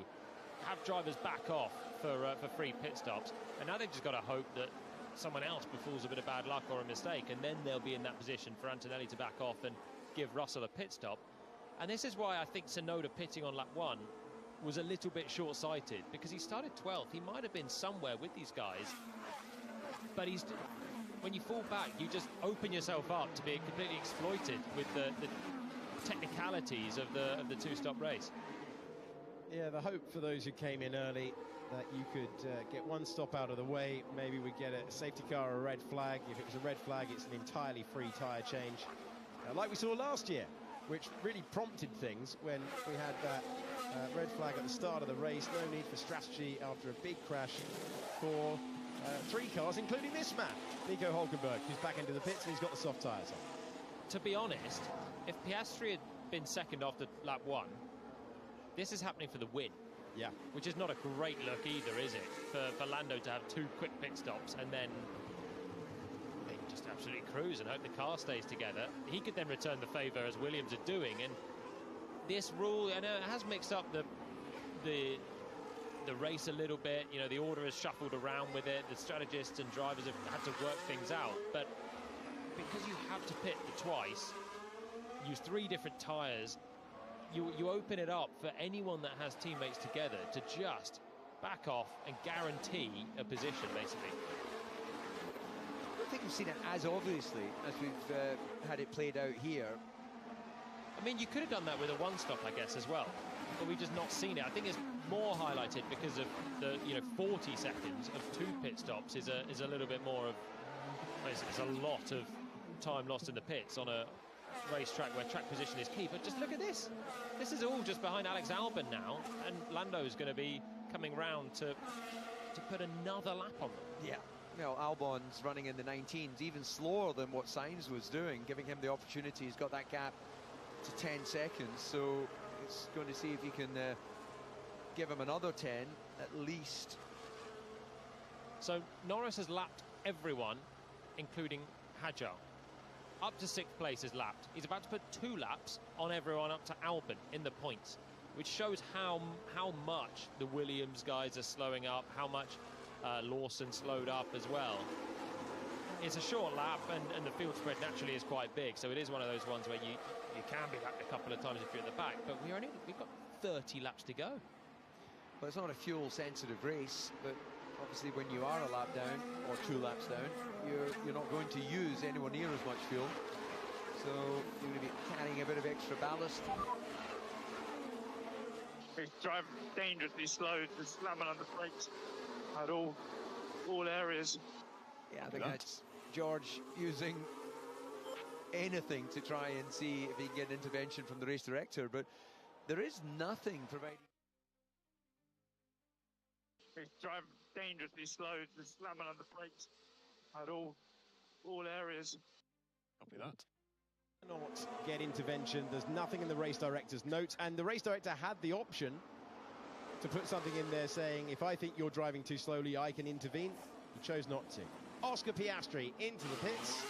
Have drivers back off for free pit stops, and now they've just got to hope that someone else befalls a bit of bad luck or a mistake, and then they'll be in that position for Antonelli to back off and give Russell a pit stop. And this is why I think Tsunoda pitting on lap 1 was a little bit short-sighted, because he started 12th. He might have been somewhere with these guys, but when you fall back, you just open yourself up to being completely exploited with the technicalities of the 2-stop race. Yeah, the hope for those who came in early that you could get one stop out of the way. Maybe we'd get a safety car or a red flag. If it was a red flag, it's an entirely free tyre change, like we saw last year which really prompted things when we had that red flag at the start of the race. No need for strategy after a big crash for 3 cars, including this man, Nico Hulkenberg, who's back into the pits and he's got the soft tyres on. To be honest, if Piastri had been second after lap 1, this is happening for the win. Yeah. Which is not a great look either, is it? For Lando to have 2 quick pit stops and then they just absolutely cruise and hope the car stays together. He could then return the favour as Williams are doing, and this rule, I know it has mixed up the race a little bit. You know, the order has shuffled around with it. The strategists and drivers have had to work things out, but because you have to pit twice, use 3 different tyres, you open it up for anyone that has teammates together to just back off and guarantee a position, basically. I don't think we've seen it as obviously as we've had it played out here. I mean, you could have done that with a 1-stop, I guess, as well, but we've just not seen it. I think it's more highlighted because of the 40 seconds of 2 pit stops is a little bit more of, it's a lot of time lost in the pits on a racetrack where track position is key. But just look at this. This is all just behind Alex Albon now, and Lando's going to be coming round to put another lap on them. Yeah. Well, Albon's running in the 19s, even slower than what Sainz was doing, giving him the opportunity. He's got that gap to 10 seconds, so it's going to see if he can give him another 10 at least. So Norris has lapped everyone, including Hadjar. Up to 6th place is lapped. He's about to put 2 laps on everyone up to Albon in the points, which shows how much the Williams guys are slowing up, how much Lawson slowed up as well. It's a short lap, and the field spread naturally is quite big, so it is one of those ones where you can be lapped a couple of times if you're at the back, but we've got 30 laps to go. Well, it's not a fuel-sensitive race, but obviously when you are a lap down or 2 laps down, you're not going to use anywhere near as much fuel, so you're going to be carrying a bit of extra ballast. He's driving dangerously slow, just slamming on the brakes at all areas. Yeah, I think that's George using anything to try and see if he can get an intervention from the race director, but there is nothing providing. He's driving dangerously slow, just slamming on the brakes at all areas. Copy that. Not get intervention. There's nothing in the race director's notes, and the race director had the option to put something in there saying, if I think you're driving too slowly, I can intervene. He chose not to. Oscar Piastri into the pits,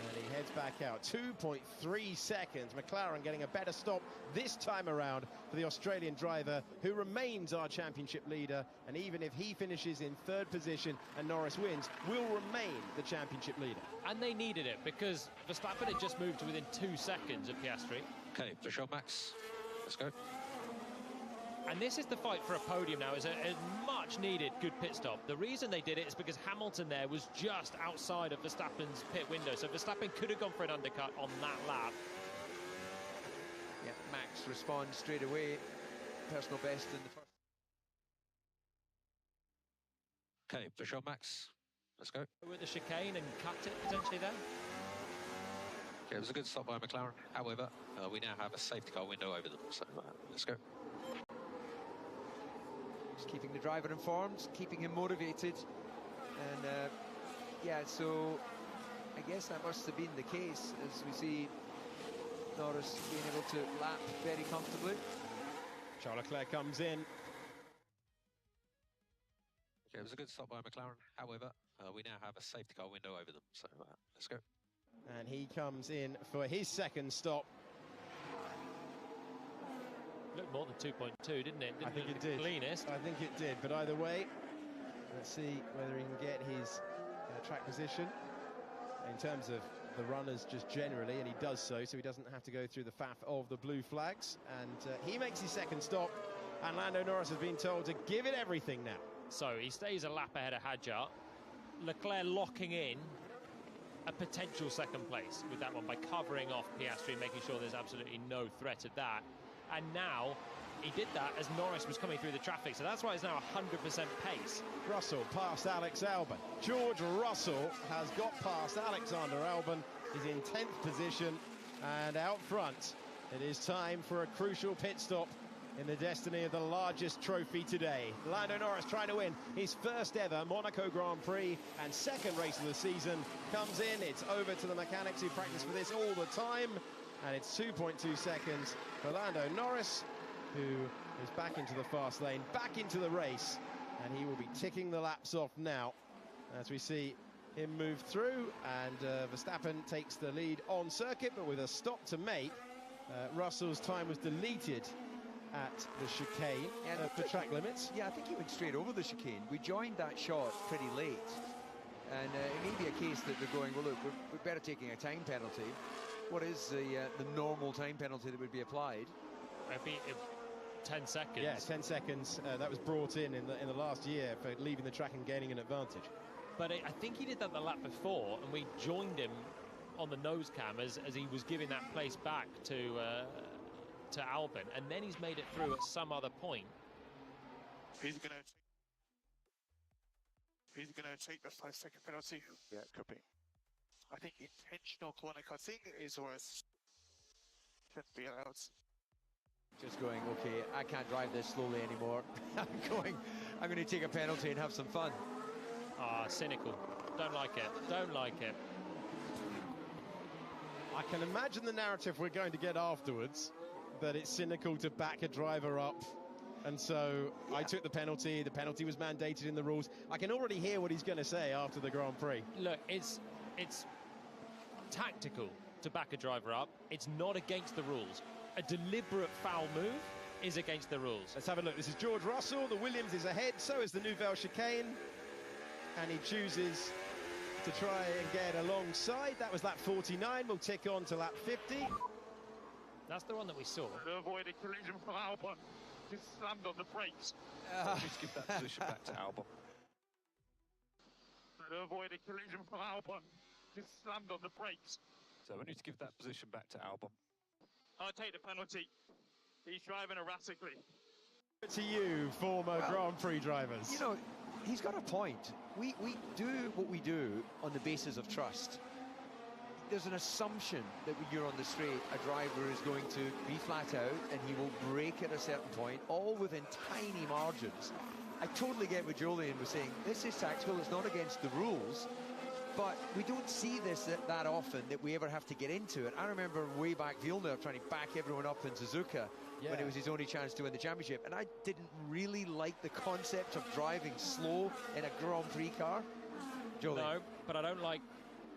and he heads back out. 2.3 seconds. McLaren getting a better stop this time around for the Australian driver, who remains our championship leader, and even if he finishes in 3rd position and Norris wins, will remain the championship leader. And they needed it, because Verstappen had just moved to within 2 seconds of Piastri. Okay, for sure, Max. Let's go. And this is the fight for a podium now. It's a much-needed good pit stop. The reason they did it is because Hamilton there was just outside of Verstappen's pit window, so Verstappen could have gone for an undercut on that lap. Yeah, Max responds straight away. Personal best in the first. Okay, for sure, Max. Let's go. With the chicane and cut it potentially there. Okay, it was a good stop by McLaren. However, we now have a safety car window over them, so let's go. Just keeping the driver informed, keeping him motivated, and yeah, so I guess that must have been the case, as we see Norris being able to lap very comfortably. Charles Leclerc comes in. Okay, it was a good stop by McLaren. However, we now have a safety car window over them, so let's go. And he comes in for his 2nd stop. Looked more than 2.2, didn't it? I think it did. Cleanest. I think it did, but either way, let's see whether he can get his track position in terms of the runners just generally, and he does so he doesn't have to go through the faff of the blue flags, and he makes his 2nd stop, and Lando Norris has been told to give it everything now. So he stays a lap ahead of Hadjar. Leclerc locking in a potential 2nd place with that one by covering off Piastri, making sure there's absolutely no threat of that. And now he did that as Norris was coming through the traffic, so that's why it's now 100% pace. Russell past Alex Albon. George Russell has got past Alexander Albon. He's in 10th position, and out front It is time for a crucial pit stop in the destiny of the largest trophy today. Lando Norris trying to win his first ever Monaco Grand Prix and second race of the season. Comes in, it's over to the mechanics who practice for this all the time. And it's 2.2 seconds for Lando Norris, who is back into the fast lane, back into the race. And he will be ticking the laps off now as we see him move through. And Verstappen takes the lead on circuit, but with a stop to make. Russell's time was deleted at the chicane for track limits. Yeah, I think he went straight over the chicane. We joined that shot pretty late. And it may be a case that they're going, well, look, we're better taking a time penalty. What is the normal time penalty that would be applied? It'd be 10 seconds. Yeah, 10 seconds. That was brought in the last year for leaving the track and gaining an advantage. But I think he did that the lap before, and we joined him on the nose cam as he was giving that place back to Albon, and then he's made it through at some other point. He's gonna take the 5-second penalty. Yeah, could be. I think intentional corner-cutting is worse. Shouldn't be allowed. Just going, okay, I can't drive this slowly anymore. I'm going to take a penalty and have some fun. Ah, cynical. Don't like it. Don't like it. I can imagine the narrative we're going to get afterwards, that it's cynical to back a driver up. And so I took the penalty was mandated in the rules. I can already hear what he's going to say after the Grand Prix. Look, it's tactical to back a driver up. It's not against the rules. A deliberate foul move is against the rules. Let's have a look. This is George Russell. The Williams is ahead. So is the Nouvelle chicane. And he chooses to try and get alongside. That was lap 49. We'll tick on to lap 50. That's the one that we saw. To avoid a collision from Albon, just slammed on the brakes. Just give that position back to Albon. To avoid a collision from Albon, just slammed on the brakes. So we need to give that position back to Albon. I'll take the penalty. He's driving erratically. To you, former Grand Prix drivers. You know, he's got a point. We do what we do on the basis of trust. There's an assumption that when you're on the straight, a driver is going to be flat out and he will brake at a certain point, all within tiny margins. I totally get what Julian was saying. This is tactical, it's not against the rules, but we don't see this that often that we ever have to get into it. I remember way back Villeneuve trying to back everyone up in Suzuka when it was his only chance to win the championship, and I didn't really like the concept of driving slow in a Grand Prix car. Julian. No, but I don't like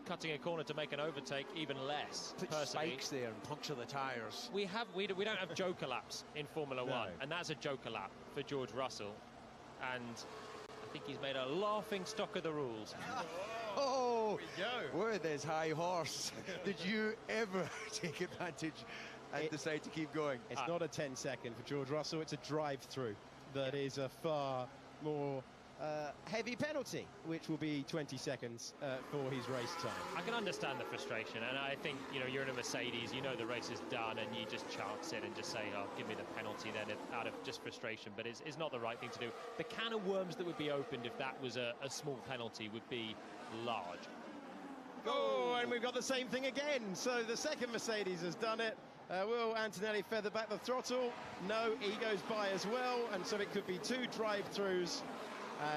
cutting a corner to make an overtake even less. Put personally. spikes there and puncture the tyres. We don't have joker laps in Formula One, and that's a joker lap for George Russell, and I think he's made a laughing stock of the rules. Oh, where this high horse did you ever take advantage and decide to keep going? It's not a 10-second for George Russell, it's a drive-through that is a far more heavy penalty, which will be 20 seconds for his race time. I can understand the frustration, and I think, you know, you're in a Mercedes, you know the race is done, and you just chance it and just say, oh, give me the penalty then, out of just frustration, but it's not the right thing to do. The can of worms that would be opened if that was a small penalty would be large. Oh, and we've got the same thing again. So the second Mercedes has done it. Will Antonelli feather back the throttle? No, he goes by as well, and so it could be two drive-throughs.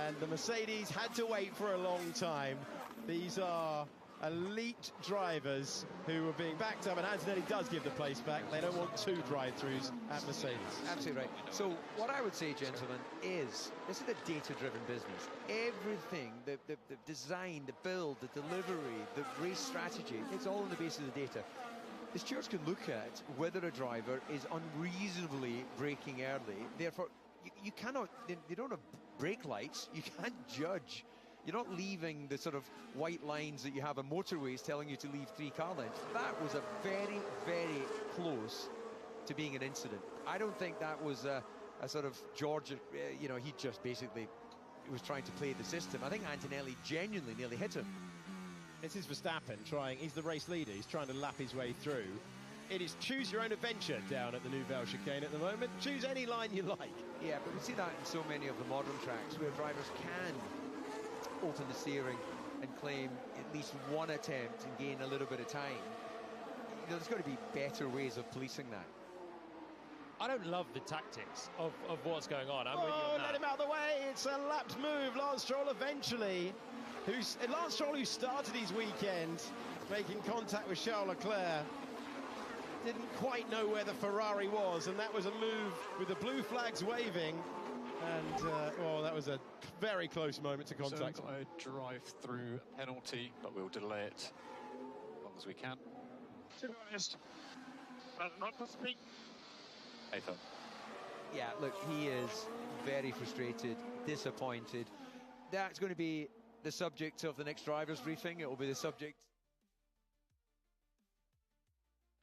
And the Mercedes had to wait for a long time. These are elite drivers who are being backed up, and Antonelli does give the place back. They don't want two drive-throughs at Mercedes. Absolutely right. So what I would say, gentlemen, is this is a data-driven business. Everything, the design, the build, the delivery, the race strategy, it's all on the basis of the data. The stewards can look at whether a driver is unreasonably braking early. Therefore, you cannot, they don't have brake lights, you can't judge. You're not leaving the sort of white lines that you have on motorways telling you to leave 3 car lengths. That was a very, very close to being an incident. I don't think that was a sort of George, you know, he just basically was trying to play the system. I think Antonelli genuinely nearly hit him. This is Verstappen trying, he's the race leader, he's trying to lap his way through. It is choose your own adventure down at the Nouvelle chicane at the moment. Choose any line you like. Yeah, but we see that in so many of the modern tracks where drivers can open the steering and claim at least one attempt and gain a little bit of time. there's got to be better ways of policing that. I don't love the tactics of what's going on. I'm with you on that. Let him out of the way. It's a lapped move. Lance Stroll eventually, Lance Stroll, who started his weekend making contact with Charles Leclerc, didn't quite know where the Ferrari was, and that was a move with the blue flags waving. And, that was a very close moment to contact. So we've got a drive-through penalty, but we'll delay it as long as we can. To be honest, not to speak. Ethan. Yeah, look, he is very frustrated, disappointed. That's going to be the subject of the next driver's briefing. It will be the subject.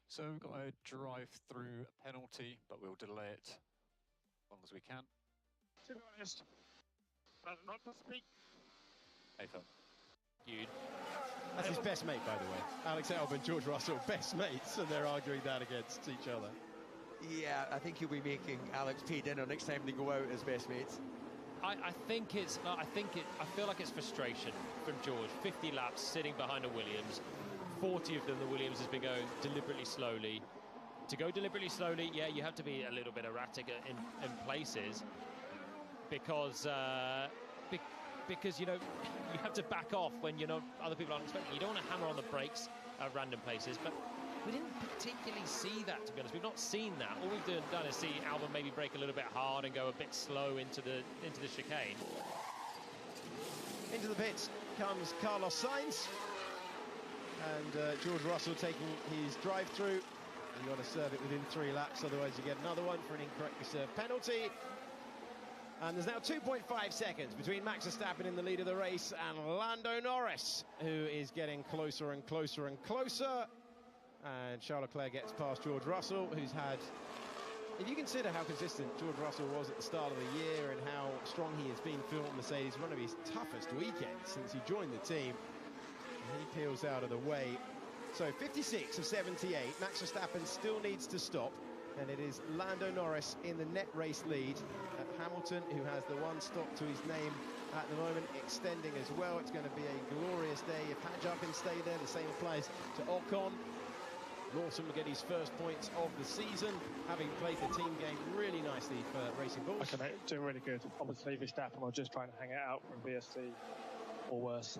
So we've got a drive-through penalty, but we'll delay it as long as we can. To be honest, not to speak. Ethan. That's his best mate, by the way. Alex Albon, George Russell, best mates, and they're arguing that against each other. Yeah, I think he'll be making Alex pay dinner next time they go out as best mates. I feel like it's frustration from George. 50 laps sitting behind a Williams. 40 of them, the Williams has been going deliberately slowly. To go deliberately slowly, yeah, you have to be a little bit erratic in places because you know you have to back off when other people aren't expecting. You don't want to hammer on the brakes at random places, but we didn't particularly see that, to be honest. We've not seen that. All we've done is see Albon maybe break a little bit hard and go a bit slow into the chicane. Into the pits comes Carlos Sainz, and George Russell taking his drive-through. You've got to serve it within 3 laps, otherwise you get another one for an incorrectly served penalty. And there's now 2.5 seconds between Max Verstappen in the lead of the race and Lando Norris, who is getting closer and closer and closer. And Charles Leclerc gets past George Russell, who's had, if you consider how consistent George Russell was at the start of the year and how strong he has been for Mercedes, one of his toughest weekends since he joined the team, and he peels out of the way. So 56 of 78, Max Verstappen still needs to stop, and it is Lando Norris in the net race lead. Hamilton, who has the one stop to his name at the moment, extending as well. It's going to be a glorious day if Hadjar can stay there. The same applies to Ocon. Lawson will get his first points of the season, having played the team game really nicely for Racing Bulls. Okay, mate, doing really good. Obviously, Verstappen was just trying to hang it out from VSC or worse.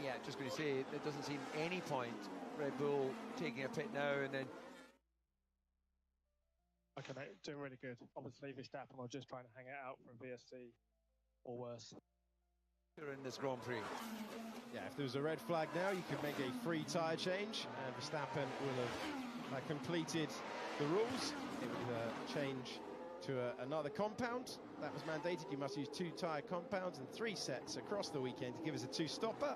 Yeah, just going to say, there doesn't seem any point Red Bull taking a pit now and then. Okay, mate, doing really good. Obviously, Verstappen was just trying to hang it out from VSC or worse. In this Grand Prix. Yeah, if there was a red flag now, you could make a free tyre change, and Verstappen will have completed the rules. It would change to another compound. That was mandated. You must use 2 tyre compounds and 3 sets across the weekend to give us a 2-stopper.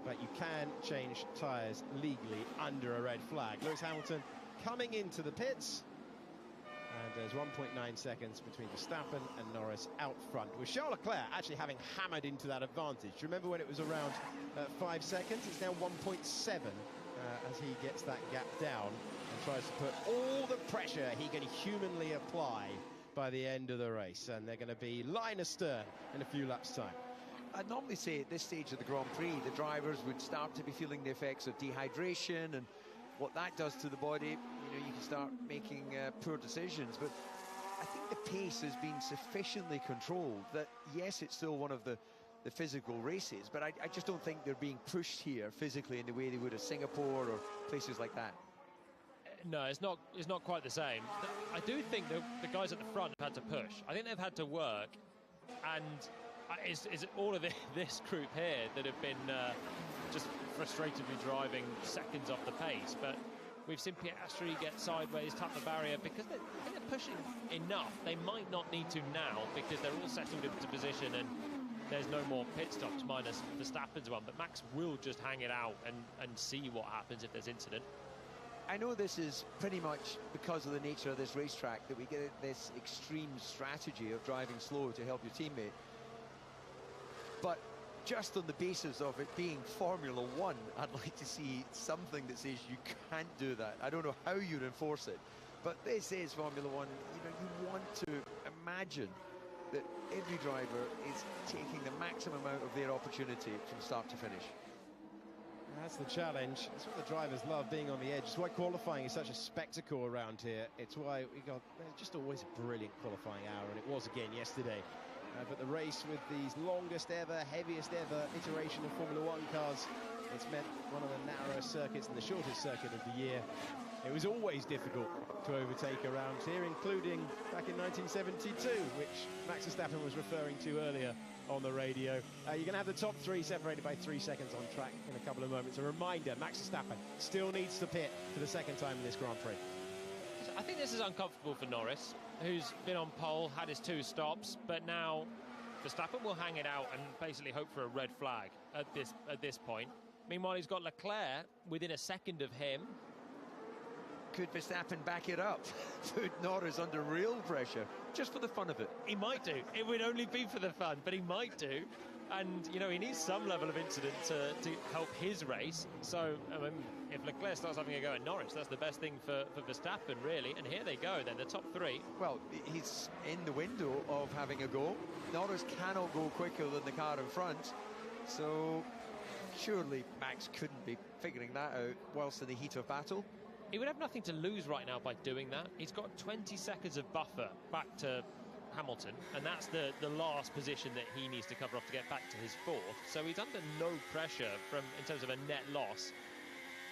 But you can change tyres legally under a red flag. Lewis Hamilton coming into the pits. And there's 1.9 seconds between Verstappen and Norris out front, with Charles Leclerc actually having hammered into that advantage. Remember when it was around 5 seconds? It's now 1.7 as he gets that gap down and tries to put all the pressure he can humanly apply by the end of the race. And they're going to be line astern in a few laps' time. I'd normally say at this stage of the Grand Prix, the drivers would start to be feeling the effects of dehydration and what that does to the body. You can start making poor decisions, but I think the pace has been sufficiently controlled that, yes, it's still one of the physical races, but I just don't think they're being pushed here physically in the way they would at Singapore or places like that. No, it's not quite the same. I do think the guys at the front have had to push. I think they've had to work, and it's all of this group here that have been just frustratingly driving seconds off the pace, but we've seen Piastri get sideways, tap the barrier, because they're pushing enough. They might not need to now because they're all settled into position and there's no more pit stops minus Verstappen's one, but Max will just hang it out and see what happens if there's incident. I know this is pretty much because of the nature of this racetrack that we get this extreme strategy of driving slow to help your teammate, but just on the basis of it being Formula One, I'd like to see something that says you can't do that. I don't know how you'd enforce it, but this is Formula One. You want to imagine that every driver is taking the maximum amount of their opportunity from start to finish. That's the challenge. It's what the drivers love, being on the edge. It's why qualifying is such a spectacle around here. It's why we got just always a brilliant qualifying hour, and it was again yesterday. But the race with these longest ever, heaviest ever iteration of Formula One cars, it's meant one of the narrowest circuits and the shortest circuit of the year. It was always difficult to overtake around here, including back in 1972, which Max Verstappen was referring to earlier on the radio. You're going to have the top three separated by 3 seconds on track in a couple of moments. A reminder, Max Verstappen still needs to pit for the second time in this Grand Prix. I think this is uncomfortable for Norris, who's been on pole, had his 2 stops, but now Verstappen will hang it out and basically hope for a red flag at this point. Meanwhile, he's got Leclerc within a second of him. Could Verstappen back it up? Put Norris under real pressure, just for the fun of it. He might do. It would only be for the fun, but he might do. And, you know, he needs some level of incident to help his race. So, I mean, if Leclerc starts having a go at Norris, that's the best thing for Verstappen, really. And here they go, then, the top 3. Well, he's in the window of having a go. Norris cannot go quicker than the car in front. So, surely Max couldn't be figuring that out whilst in the heat of battle. He would have nothing to lose right now by doing that. He's got 20 seconds of buffer back to Hamilton, and that's the last position that he needs to cover off to get back to his 4th. So he's under no pressure in terms of a net loss.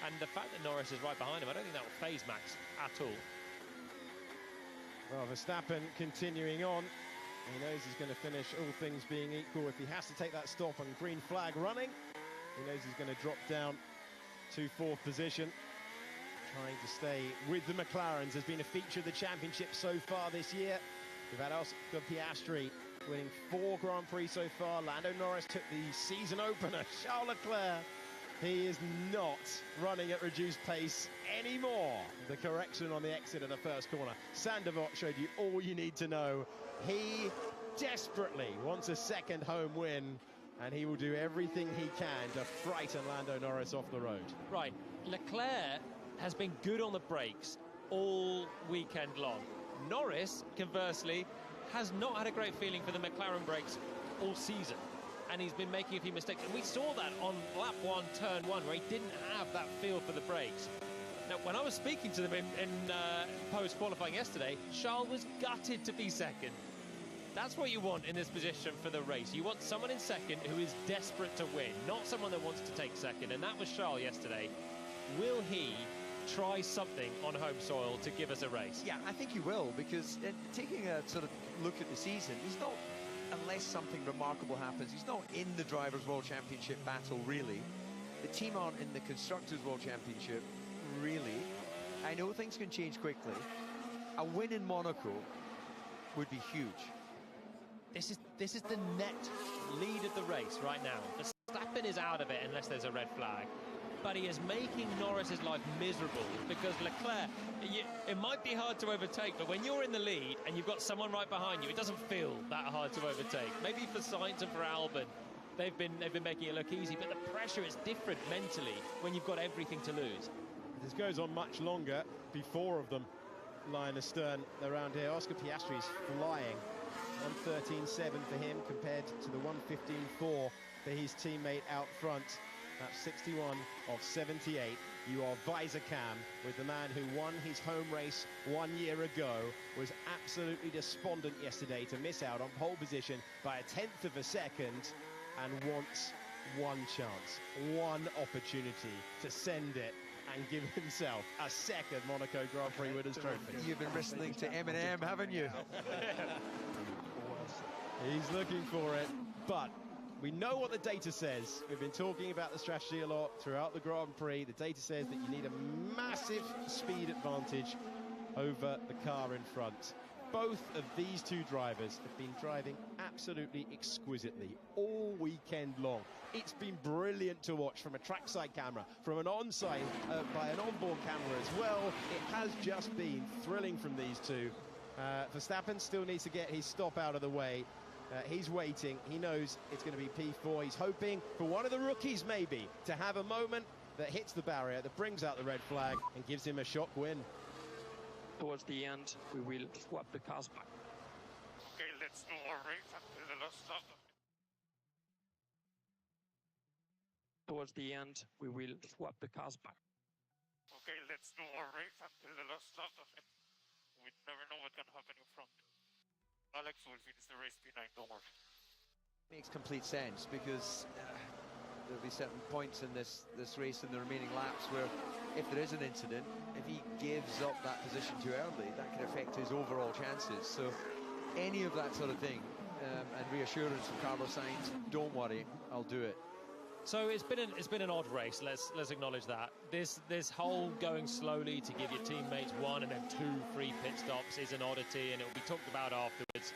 And the fact that Norris is right behind him, I don't think that will faze Max at all. Well, Verstappen continuing on. He knows he's going to finish, all things being equal. If he has to take that stop on green flag running, he knows he's going to drop down to 4th position. Trying to stay with the McLarens has been a feature of the championship so far this year. We've had Oscar Piastri winning 4 Grand Prix so far. Lando Norris took the season opener. Charles Leclerc, he is not running at reduced pace anymore. The correction on the exit of the first corner. Sandoval showed you all you need to know. He desperately wants a second home win, and he will do everything he can to frighten Lando Norris off the road. Right, Leclerc has been good on the brakes all weekend long. Norris, conversely, has not had a great feeling for the McLaren brakes all season, and he's been making a few mistakes. And we saw that on lap 1, turn 1, where he didn't have that feel for the brakes. Now, when I was speaking to them in post-qualifying yesterday, Charles was gutted to be second. That's what you want in this position for the race. You want someone in second who is desperate to win, not someone that wants to take second, and that was Charles yesterday. Will he try something on home soil to give us a race? Yeah, I think he will, because taking a sort of look at the season, he's not, unless something remarkable happens, he's not in the Drivers' World Championship battle, really. The team aren't in the Constructors' World Championship, really. I know things can change quickly. A win in Monaco would be huge. This is the net lead of the race right now. Verstappen is out of it unless there's a red flag. But he is making Norris's life miserable, because Leclerc, it might be hard to overtake, but when you're in the lead and you've got someone right behind you, it doesn't feel that hard to overtake. Maybe for Sainz and for Albon, they've been making it look easy, but the pressure is different mentally when you've got everything to lose. This goes on much longer. Before of them line astern around here. Oscar Piastri is flying. 1:13.7 for him compared to the 1:15.4 for his teammate out front. That's 61 of 78. You are visor cam with the man who won his home race 1 year ago, was absolutely despondent yesterday to miss out on pole position by a 1/10 of a second, and wants one chance, one opportunity to send it and give himself a second Monaco Grand Prix winner's trophy. You've been listening to Eminem, haven't you? He's looking for it, but we know what the data says. We've been talking about the strategy a lot throughout the Grand Prix. The data says that you need a massive speed advantage over the car in front. Both of these two drivers have been driving absolutely exquisitely all weekend long. It's been brilliant to watch from a trackside camera, from an on-site, by an onboard camera as well. It has just been thrilling from these two. Verstappen still needs to get his stop out of the way. He's waiting. He knows it's going to be P4. He's hoping for one of the rookies maybe to have a moment that hits the barrier, that brings out the red flag and gives him a shock win. Towards the end, we will swap the cars back. Okay, let's do a race until the last stop. towards the end, we will swap the cars back. Okay, let's do our race until the last lap of it. We never know what can happen in front. Alex will finish the race P9, don't worry. Makes complete sense, because there'll be certain points in this race in the remaining laps where, if there is an incident, if he gives up that position too early, that can affect his overall chances. So any of that sort of thing, and reassurance from Carlos Sainz, don't worry, I'll do it. So it's been an odd race. Let's acknowledge that. This whole going slowly to give your teammates 1 and then 2 free pit stops is an oddity, and it will be talked about afterwards.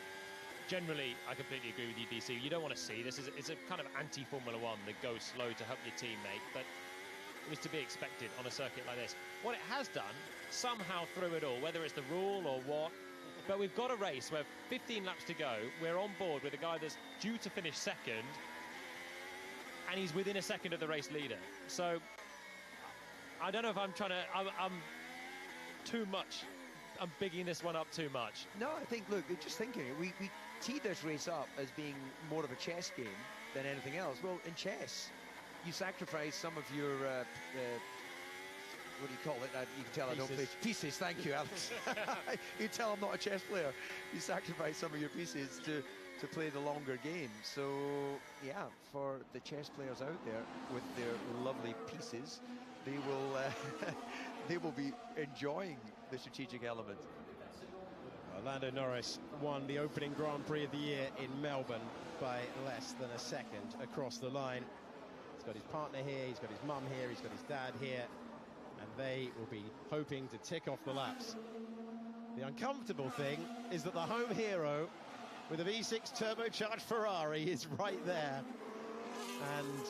Generally, I completely agree with you, DC. You don't want to see this. It's a kind of anti-Formula 1 that goes slow to help your teammate, but it was to be expected on a circuit like this. What it has done, somehow through it all, whether it's the rule or what, but we've got a race where 15 laps to go, we're on board with a guy that's due to finish second, and he's within a second of the race leader. So I don't know if I'm too much. I'm bigging this one up too much. No, I think, look, just thinking, we teed this race up as being more of a chess game than anything else. Well, in chess, you sacrifice some of your, what do you call it? You can tell pieces. I don't play pieces. Thank you, Alex. You tell I'm not a chess player. You sacrifice some of your pieces to play the longer game. So, yeah, for the chess players out there with their lovely pieces, they will they will be enjoying the strategic element. Lando Norris won the opening Grand Prix of the year in Melbourne by less than a second across the line. He's got his partner here, he's got his mum here, he's got his dad here, and they will be hoping to tick off the laps. The uncomfortable thing is that the home hero with a V6 turbocharged Ferrari is right there. And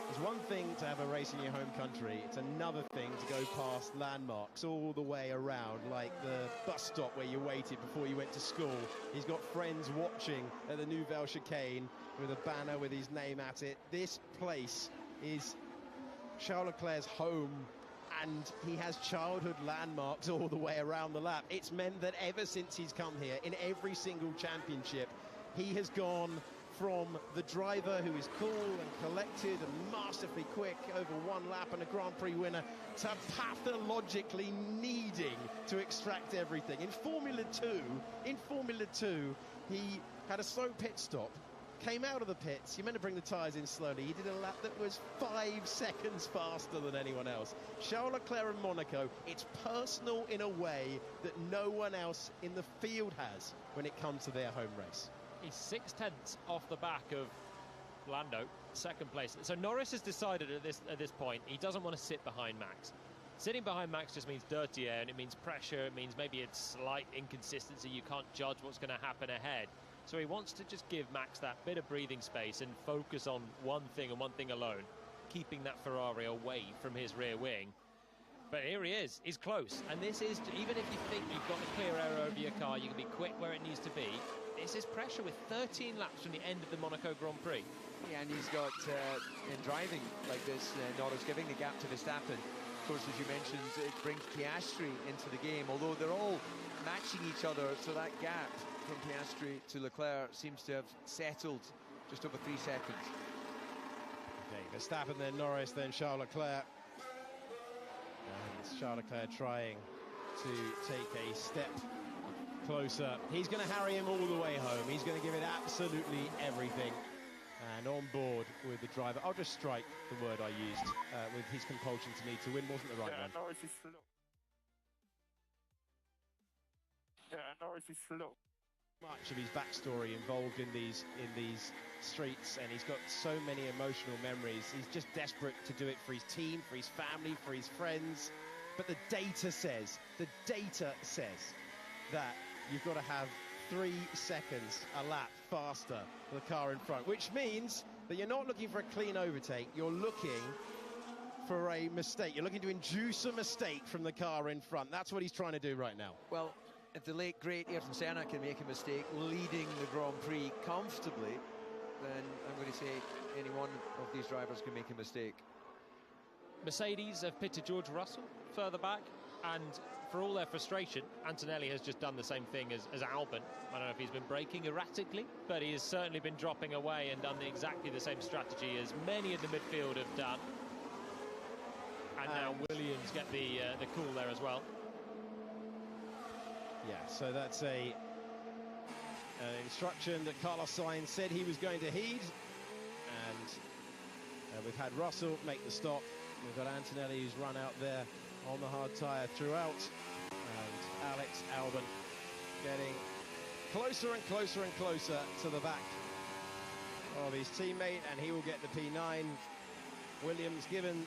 it's one thing to have a race in your home country, it's another thing to go past landmarks all the way around, like the bus stop where you waited before you went to school. He's got friends watching at the Nouvelle Chicane with a banner with his name at it. This place is Charles Leclerc's home, and he has childhood landmarks all the way around the lap. It's meant that ever since he's come here, in every single championship, he has gone from the driver who is cool and collected and masterfully quick over one lap and a Grand Prix winner to pathologically needing to extract everything. In Formula 2, he had a slow pit stop, came out of the pits, he meant to bring the tyres in slowly. He did a lap that was 5 seconds faster than anyone else. Charles Leclerc in Monaco, it's personal in a way that no one else in the field has when it comes to their home race. He's 6/10 off the back of Lando, second place. So Norris has decided at this point he doesn't want to sit behind Max. Sitting behind Max just means dirty air, and it means pressure. It means maybe it's slight inconsistency. You can't judge what's going to happen ahead. So he wants to just give Max that bit of breathing space and focus on one thing and one thing alone, keeping that Ferrari away from his rear wing. But here he is. He's close. And this is, even if you think you've got a clear air over your car, you can be quick where it needs to be. This is pressure with 13 laps from the end of the Monaco Grand Prix. Yeah, and he's got, in driving like this, Norris giving the gap to Verstappen. Of course, as you mentioned, it brings Piastri into the game, although they're all matching each other, so that gap from Piastri to Leclerc seems to have settled just over 3 seconds. Okay, Verstappen, then Norris, then Charles Leclerc. And Charles Leclerc trying to take a step closer. He's going to harry him all the way home. He's going to give it absolutely everything. And on board with the driver. I'll just strike the word I used with his compulsion to need to win. Wasn't the right one. Norris is slow. Yeah, Norris is slow. Much of his backstory involved in these streets, and he's got so many emotional memories. He's just desperate to do it for his team, for his family, for his friends. But the data says that you've got to have 3 seconds a lap faster for the car in front, which means that you're not looking for a clean overtake, you're looking for a mistake. You're looking to induce a mistake from the car in front. That's what he's trying to do right now. Well, if the late, great Ayrton Senna can make a mistake leading the Grand Prix comfortably, then I'm going to say any one of these drivers can make a mistake. Mercedes have pitted George Russell further back, and for all their frustration, Antonelli has just done the same thing as Albon. I don't know if he's been braking erratically, but he has certainly been dropping away and done exactly the same strategy as many in the midfield have done. And now Williams get the call there as well. Yeah, so that's an instruction that Carlos Sainz said he was going to heed. And we've had Russell make the stop. We've got Antonelli, who's run out there on the hard tyre throughout. And Alex Albon getting closer and closer and closer to the back of his teammate, and he will get the P9. Williams, given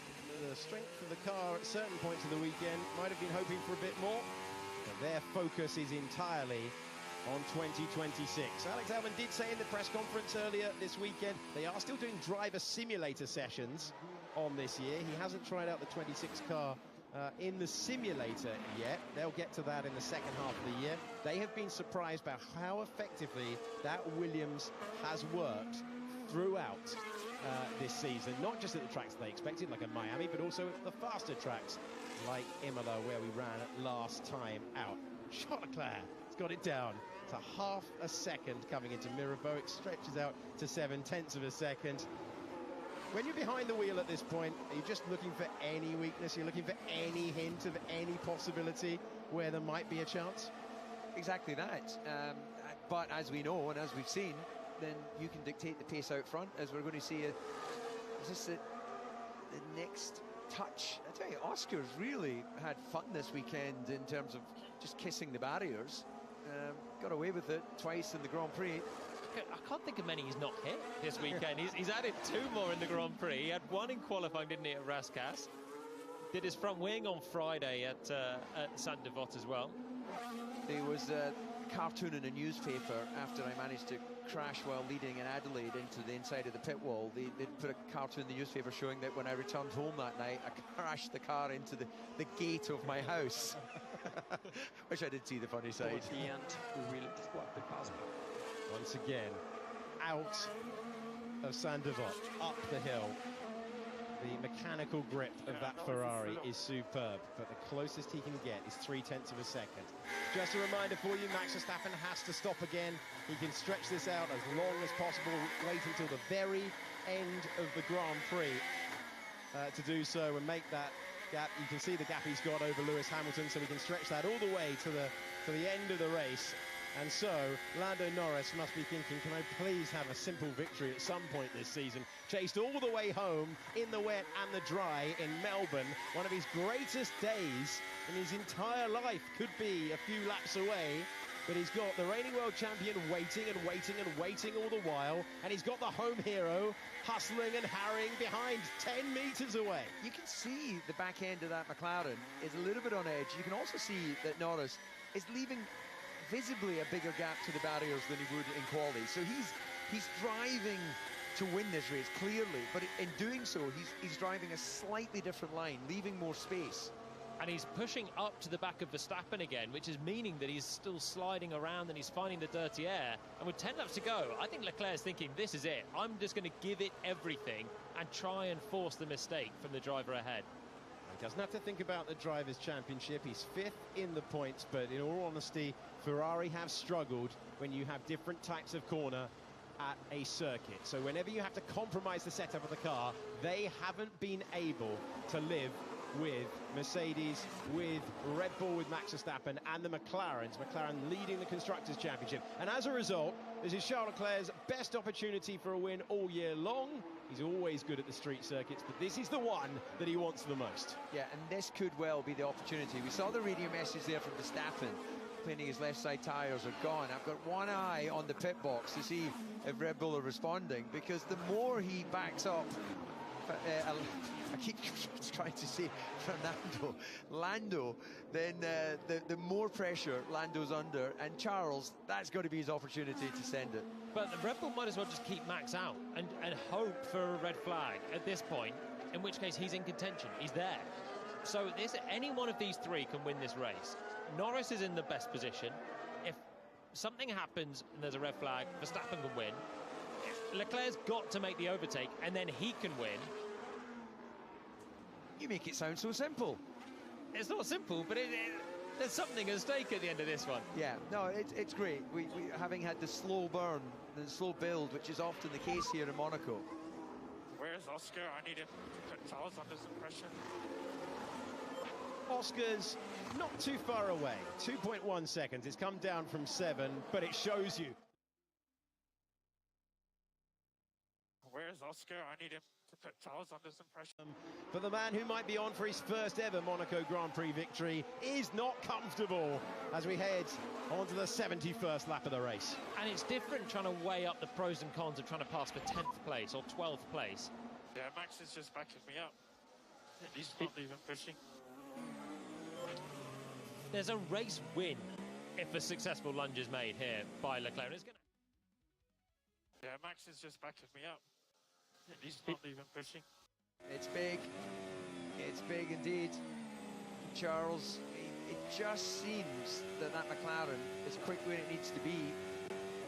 the strength of the car at certain points of the weekend, might have been hoping for a bit more, but their focus is entirely on 2026. Alex Albon did say in the press conference earlier this weekend they are still doing driver simulator sessions on this year. He hasn't tried out the 26 car in the simulator yet. They'll get to that in the second half of the year. They have been surprised by how effectively that Williams has worked throughout this season, not just at the tracks they expected, like at Miami, but also at the faster tracks like Imola, where we ran last time out. Charles Leclerc has got it down to half a second coming into Mirabeau. It stretches out to 0.7 of a second. When you're behind the wheel at this point, are you just looking for any weakness? You're looking for any hint of any possibility where there might be a chance? Exactly that. But as we know, and as we've seen, then you can dictate the pace out front, as we're going to see. Just the next touch. I tell you, Oscar's really had fun this weekend in terms of just kissing the barriers. Got away with it twice in the Grand Prix. I can't think of many he's not hit this weekend. He's added 2 more in the Grand Prix. He had 1 in qualifying, didn't he, at Rascasse? Did his front wing on Friday at Saint-Devote as well. There was a cartoon in a newspaper after I managed to crash while leading in Adelaide into the inside of the pit wall. They put a cartoon in the newspaper showing that when I returned home that night, I crashed the car into the gate of my house. Wish I did see the funny side. Towards the end, we will swap the plasma. Once again, out of Saint-Devote, up the hill. The mechanical grip of that Ferrari is superb, but the closest he can get is 0.3 of a second. Just a reminder for you, Max Verstappen has to stop again. He can stretch this out as long as possible, wait until the very end of the Grand Prix to do so and make that gap. You can see the gap he's got over Lewis Hamilton, so he can stretch that all the way to the end of the race. And so, Lando Norris must be thinking, can I please have a simple victory at some point this season? Chased all the way home in the wet and the dry in Melbourne. One of his greatest days in his entire life, could be a few laps away. But he's got the reigning world champion waiting and waiting and waiting all the while. And he's got the home hero hustling and harrying behind 10 metres away. You can see the back end of that McLaren is a little bit on edge. You can also see that Norris is leaving visibly a bigger gap to the barriers than he would in quali. So he's driving to win this race, clearly. But in doing so, he's driving a slightly different line, leaving more space. And he's pushing up to the back of Verstappen again, which is meaning that he's still sliding around and he's finding the dirty air. And with 10 laps to go, I think Leclerc's thinking, this is it. I'm just going to give it everything and try and force the mistake from the driver ahead. He doesn't have to think about the Drivers' Championship. He's 5th in the points, but in all honesty, Ferrari have struggled when you have different types of corner at a circuit. So whenever you have to compromise the setup of the car, they haven't been able to live with Mercedes, with Red Bull, with Max Verstappen, and the McLarens. McLaren leading the Constructors' Championship. And as a result, this is Charles Leclerc's best opportunity for a win all year long. He's always good at the street circuits, but this is the one that he wants the most. Yeah, and this could well be the opportunity. We saw the radio message there from Verstappen, complaining his left side tyres are gone. I've got one eye on the pit box to see if Red Bull are responding, because the more he backs up, I keep trying to say Fernando, Lando, then the more pressure Lando's under, and Charles, that's got to be his opportunity to send it. But the Red Bull might as well just keep Max out and hope for a red flag at this point, in which case he's in contention, he's there. So any one of these three can win this race. Norris is in the best position. If something happens and there's a red flag, Verstappen can win. Leclerc's got to make the overtake and then he can win. You make it sound so simple. It's not simple, but there's something at stake at the end of this one. Yeah, no, it's great. We having had the slow burn, the slow build, which is often the case here in Monaco. Where Where's Oscar? I need him to put Charles under some pressure. Oscar's not too far away, 2.1 seconds. It's come down from 7, but it shows you. Where's Oscar? I need him to put Charles under some pressure. But the man who might be on for his first ever Monaco Grand Prix victory is not comfortable as we head onto the 71st lap of the race. And it's different trying to weigh up the pros and cons of trying to pass for 10th place or 12th place. Yeah, Max is just backing me up. He's not even pushing. There's a race win if a successful lunge is made here by Leclerc. Yeah, Max is just backing me up. He's not even pushing. It's big. It's big indeed. Charles, it just seems that McLaren is quick where it needs to be.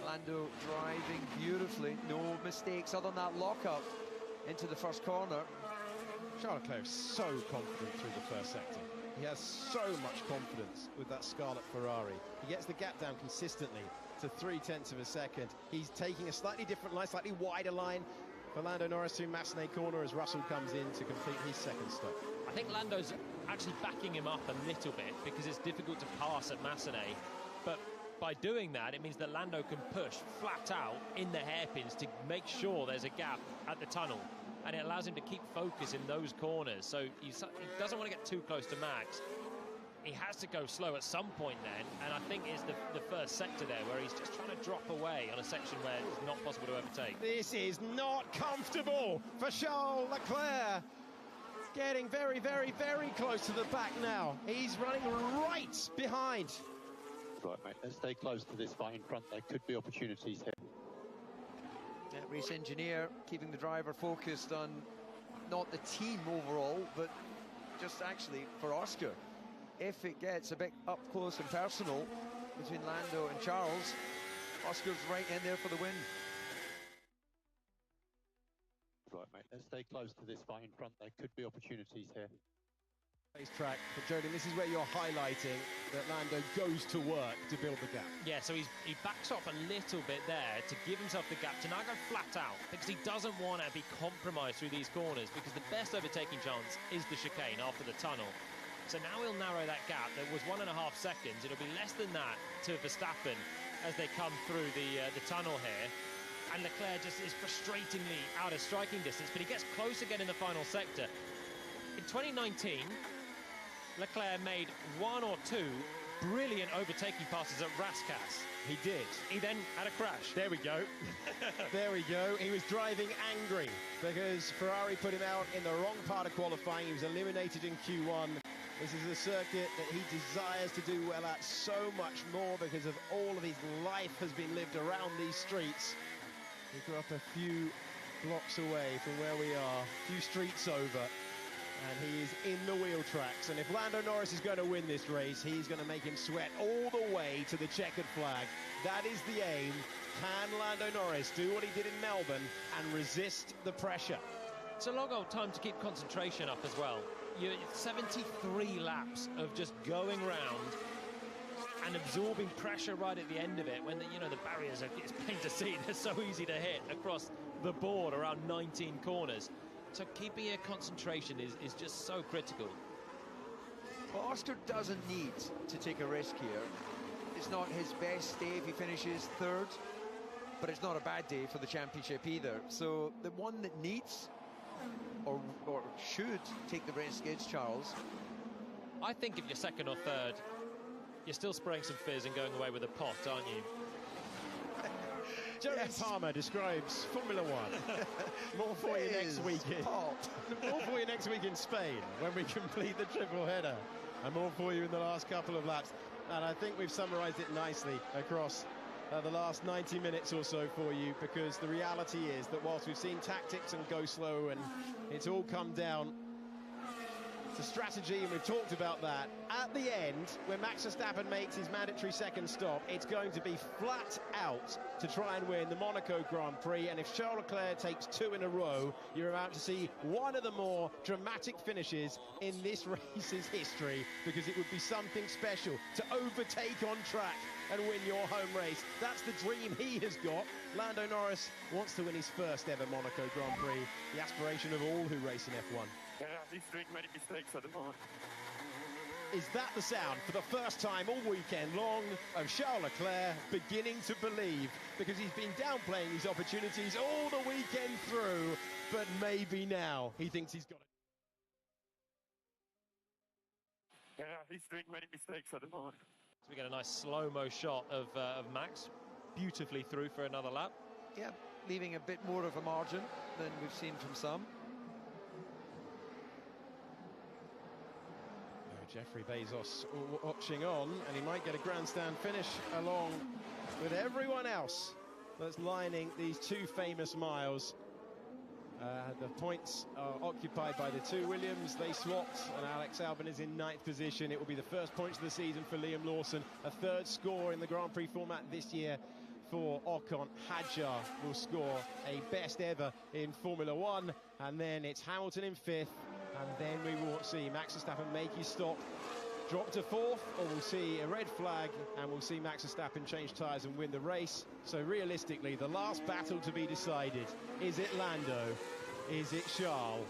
Lando driving beautifully. No mistakes other than that lockup into the first corner. Charles Leclerc is so confident through the first sector. He has so much confidence with that Scarlet Ferrari. He gets the gap down consistently to 0.3 of a second. He's taking a slightly different line, slightly wider line for Lando Norris through Massenet corner as Russell comes in to complete his second stop. I think Lando's actually backing him up a little bit because it's difficult to pass at Massenet. But by doing that, it means that Lando can push flat out in the hairpins to make sure there's a gap at the tunnel. And it allows him to keep focus in those corners. So he doesn't want to get too close to Max. He has to go slow at some point then, and I think it's the first sector there where he's just trying to drop away on a section where it's not possible to overtake. This is not comfortable for Charles Leclerc. Getting very, very, very close to the back now. He's running right behind. Right, mate, let's stay close to this fight in front. There could be opportunities here. Race engineer keeping the driver focused on not the team overall, but just actually for Oscar. If it gets a bit up close and personal between Lando and Charles, Oscar's right in there for the win. Right, mate, let's stay close to this fight in front. There could be opportunities here. Track, but Jodie, this is where you're highlighting that Lando goes to work to build the gap. Yeah, so he backs off a little bit there to give himself the gap to now go flat out because he doesn't want to be compromised through these corners because the best overtaking chance is the chicane after the tunnel. So now he'll narrow that gap. There was 1.5 seconds. It'll be less than that to Verstappen as they come through the tunnel here. And Leclerc just is frustratingly out of striking distance, but he gets close again in the final sector. In 2019, Leclerc made 1 or 2 brilliant overtaking passes at Rascasse. He did. He then had a crash. There we go. There we go. He was driving angry because Ferrari put him out in the wrong part of qualifying. He was eliminated in Q1. This is a circuit that he desires to do well at so much more because of all of his life has been lived around these streets. He grew up a few blocks away from where we are, a few streets over. And he is in the wheel tracks. And if Lando Norris is going to win this race, he's going to make him sweat all the way to the checkered flag. That is the aim. Can Lando Norris do what he did in Melbourne and resist the pressure? It's a long old time to keep concentration up as well. You're 73 laps of just going round and absorbing pressure right at the end of it when the barriers are, it's plain to see, they're so easy to hit across the board around 19 corners. So keeping your concentration is just so critical. Well, Oscar doesn't need to take a risk here. It's not his best day if he finishes 3rd, but it's not a bad day for the championship either. So the one that needs or should take the risk is Charles. I think if you're 2nd or 3rd, you're still spraying some fizz and going away with a pot, aren't you? Jeremy Palmer describes Formula One. More for you next week. More for you next week in Spain when we complete the triple header. And more for you in the last couple of laps. And I think we've summarised it nicely across the last 90 minutes or so for you, because the reality is that whilst we've seen tactics and go slow and it's all come down It's a strategy, and we've talked about that. At the end, when Max Verstappen makes his mandatory second stop, it's going to be flat out to try and win the Monaco Grand Prix. And if Charles Leclerc takes 2 in a row, you're about to see one of the more dramatic finishes in this race's history, because it would be something special to overtake on track and win your home race. That's the dream he has got. Lando Norris wants to win his first ever Monaco Grand Prix, the aspiration of all who race in F1. Yeah, he's doing many mistakes at the moment. Is that the sound, for the first time all weekend long, of Charles Leclerc beginning to believe? Because he's been downplaying his opportunities all the weekend through, but maybe now he thinks he's got it. Yeah, he's doing many mistakes at the moment. So we get a nice slow-mo shot of Max, beautifully through for another lap. Yeah, leaving a bit more of a margin than we've seen from some. Jeffrey Bezos watching on, and he might get a grandstand finish along with everyone else that's lining these 2 famous miles. The points are occupied by the 2 Williams. They swapped, and Alex Albon is in 9th position. It will be the first points of the season for Liam Lawson, a 3rd score in the Grand Prix format this year for Ocon. Hadjar will score a best ever in Formula 1, and then it's Hamilton in 5th. And then we will see Max Verstappen make his stop, drop to 4th, or we'll see a red flag and we'll see Max Verstappen change tyres and win the race. So realistically, the last battle to be decided, is it Lando? Is it Charles?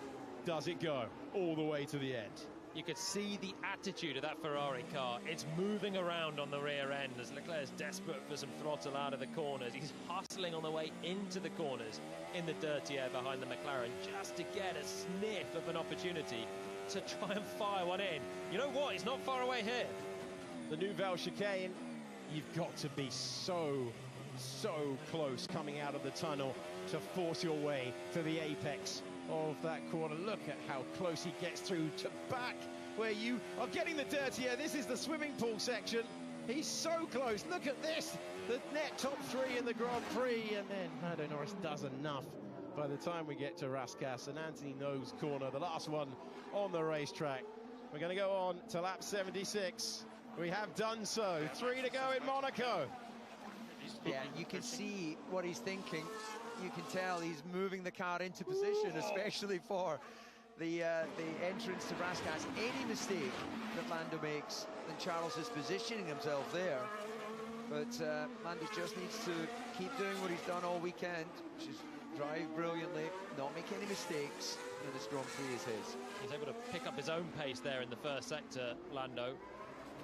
Does it go all the way to the end? You could see the attitude of that Ferrari car. It's moving around on the rear end as Leclerc is desperate for some throttle out of the corners. He's hustling on the way into the corners in the dirty air behind the McLaren just to get a sniff of an opportunity to try and fire one in. You know what? He's not far away here. The Nouvelle chicane, you've got to be so close coming out of the tunnel to force your way to the apex of that corner. Look at how close he gets through to back where you are getting the dirty air. This is the swimming pool section. He's so close. Look at this. The net top 3 in the Grand Prix, and then Lando Norris does enough by the time we get to Rascasse and Anthony No's corner, the last one on the racetrack. We're going to go on to lap 76. We have done so. 3 to go in Monaco. Yeah, you can see what he's thinking. You can tell he's moving the car into position, especially for the entrance to Rascasse. Any mistake that Lando makes, then Charles is positioning himself there. But Lando just needs to keep doing what he's done all weekend, which is drive brilliantly, not make any mistakes, and this Grand Prix is his. He's able to pick up his own pace there in the first sector, Lando.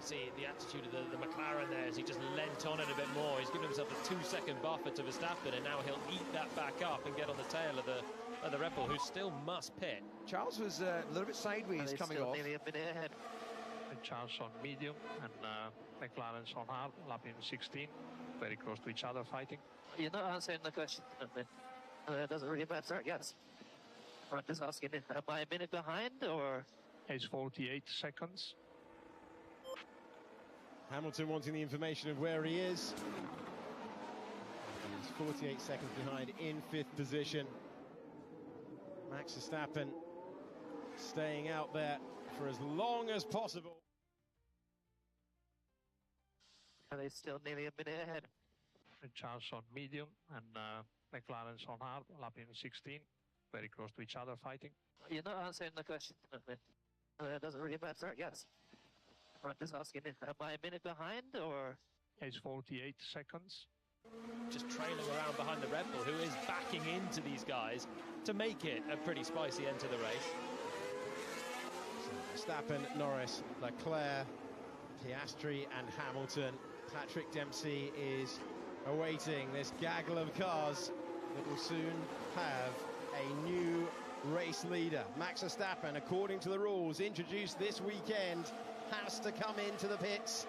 See the attitude of the McLaren there as he just leant on it a bit more. He's given himself a 2-second buffer to Verstappen, and now he'll eat that back up and get on the tail of the Red Bull, who still must pit. Charles was a little bit sideways coming off. Nearly a minute ahead. Charles on medium and McLaren's on hard, lapping 16, very close to each other fighting. You're not answering the question. It doesn't really matter, yes. I'm just asking, am I a minute behind or? It's 48 seconds. Hamilton wanting the information of where he is. He's 48 seconds behind in 5th position. Max Verstappen staying out there for as long as possible. Are they still nearly a minute ahead? Charles on medium and McLaren's on hard, lapping 16, very close to each other fighting. You're not answering the question. It doesn't really matter, yes. I'm just asking, am I a minute behind or? It's 48 seconds. Just trailing around behind the Red Bull, who is backing into these guys to make it a pretty spicy end to the race. So Verstappen, Norris, Leclerc, Piastri and Hamilton. Patrick Dempsey is awaiting this gaggle of cars that will soon have a new race leader. Max Verstappen, according to the rules introduced this weekend, has to come into the pits.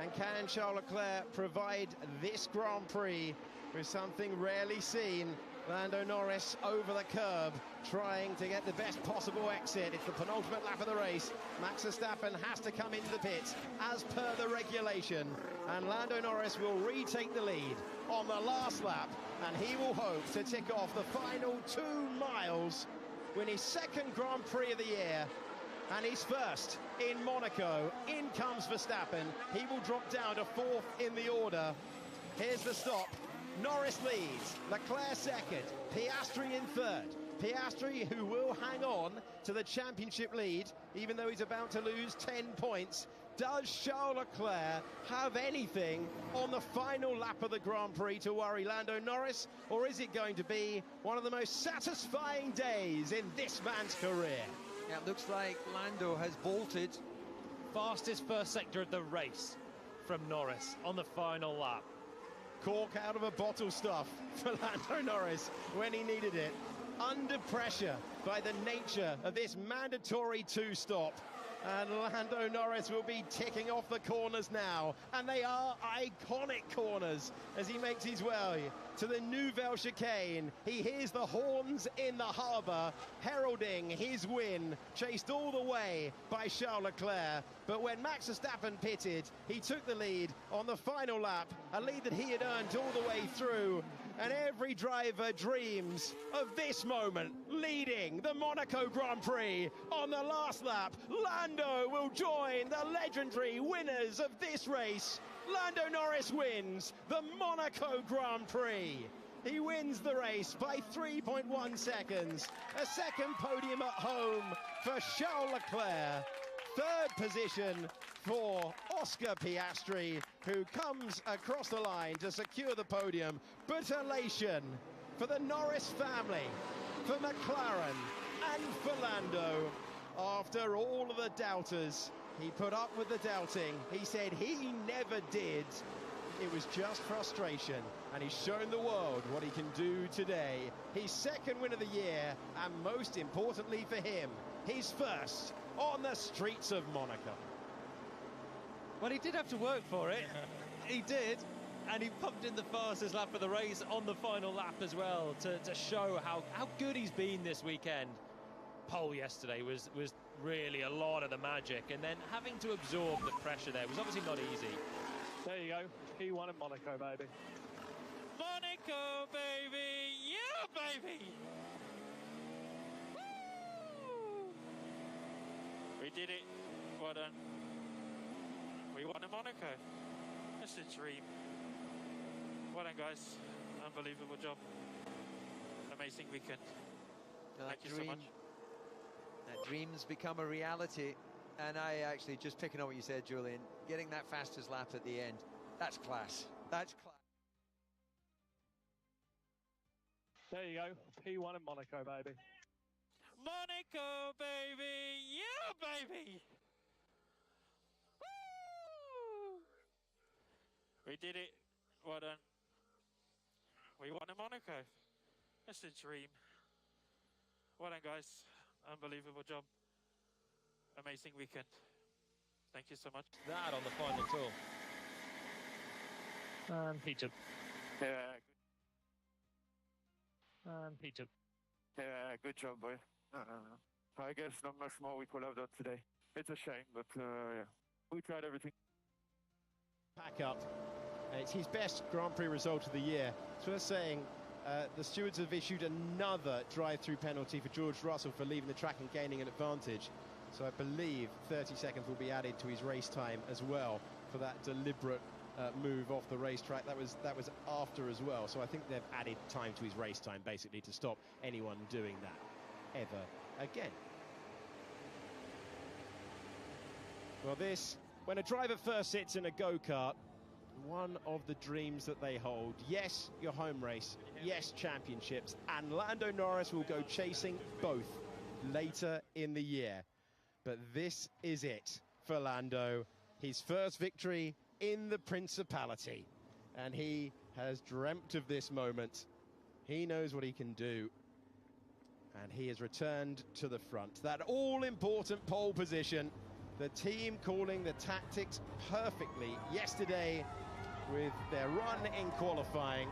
And can Charles Leclerc provide this Grand Prix with something rarely seen? Lando Norris over the curb, trying to get the best possible exit. It's the penultimate lap of the race. Max Verstappen has to come into the pits as per the regulation. And Lando Norris will retake the lead on the last lap. And he will hope to tick off the final 2 miles, win his 2nd Grand Prix of the year, And he's first in Monaco. In comes Verstappen. He will drop down to fourth in the order. Here's the stop. Norris leads. Leclerc second. Piastri in third. Piastri, who will hang on to the championship lead, even though he's about to lose 10 points. Does Charles Leclerc have anything on the final lap of the Grand Prix to worry Lando Norris? Or is it going to be one of the most satisfying days in this man's career? Yeah, it looks like Lando has bolted. Fastest first sector of the race from Norris on the final lap. Cork out of a bottle stuff for Lando Norris when he needed it. Under pressure by the nature of this mandatory two-stop. And Lando Norris will be ticking off the corners now. And they are iconic corners as he makes his way to the Nouvelle Chicane. He hears the horns in the harbour, heralding his win, chased all the way by Charles Leclerc. But when Max Verstappen pitted, he took the lead on the final lap, a lead that he had earned all the way through. And every driver dreams of this moment, leading the Monaco Grand Prix on the last lap. Lando will join the legendary winners of this race. Lando Norris wins the Monaco Grand Prix. He wins the race by 3.1 seconds. A second podium at home for Charles Leclerc. Third position for Oscar Piastri, who comes across the line to secure the podium. But elation for the Norris family, for McLaren and for Lando. After all of the doubters, he put up with the doubting. He said he never did. It was just frustration, and he's shown the world what he can do today. His second win of the year, and most importantly for him, his first on the streets of Monaco. Well, he did have to work for it. He did. And he pumped in the fastest lap of the race on the final lap as well to show how good he's been this weekend. Pole yesterday was really a lot of the magic. And then having to absorb the pressure there was obviously not easy. There you go. P1 in Monaco, baby. Monaco, baby! Yeah, baby! Woo! We did it. Well done. We won in Monaco. That's a dream. Well done, guys. Unbelievable job. Amazing weekend. Thank you so much. That dreams become a reality. And I actually, just picking up what you said, Julian, getting that fastest lap at the end, that's class. That's class. There you go. P1 in Monaco, baby. Monaco, baby! Yeah, baby! Woo! We did it. Well done. We won in Monaco. That's a dream. Well done, guys. Unbelievable job. Amazing weekend. Thank you so much. That on the final tour. And Peter. Yeah. And Peter. Yeah, good job, boy. I guess not much more we could have done today. It's a shame, but yeah, we tried everything. Pack up. It's his best Grand Prix result of the year. It's worth saying the stewards have issued another drive-through penalty for George Russell for leaving the track and gaining an advantage. So I believe 30 seconds will be added to his race time as well for that deliberate move off the racetrack. That was after as well. So I think they've added time to his race time basically to stop anyone doing that ever again. Well, this, when a driver first sits in a go-kart, one of the dreams that they hold. Yes, your home race. Yes, championships. And Lando Norris will go chasing both later in the year. But this is it for Lando. His first victory in the Principality. And he has dreamt of this moment. He knows what he can do. And he has returned to the front. That all-important pole position. The team calling the tactics perfectly yesterday with their run in qualifying.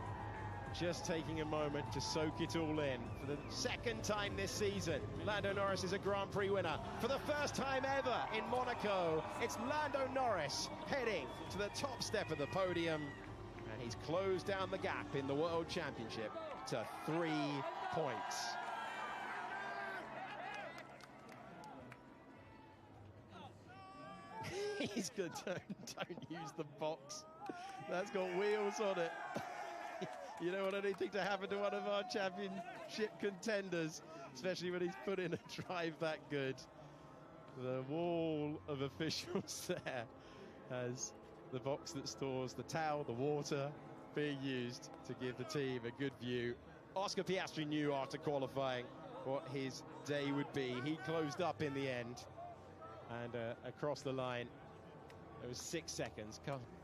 Just taking a moment to soak it all in. For the second time this season, Lando Norris is a Grand Prix winner. For the first time ever in Monaco, it's Lando Norris heading to the top step of the podium. And he's closed down the gap in the World Championship to 3 points. He's good. Don't use the box. That's got wheels on it. You don't want anything to happen to one of our championship contenders, especially when he's put in a drive that good. The wall of officials there has the box that stores the towel, the water, being used to give the team a good view. Oscar Piastri knew after qualifying what his day would be. He closed up in the end, and across the line there was 6 seconds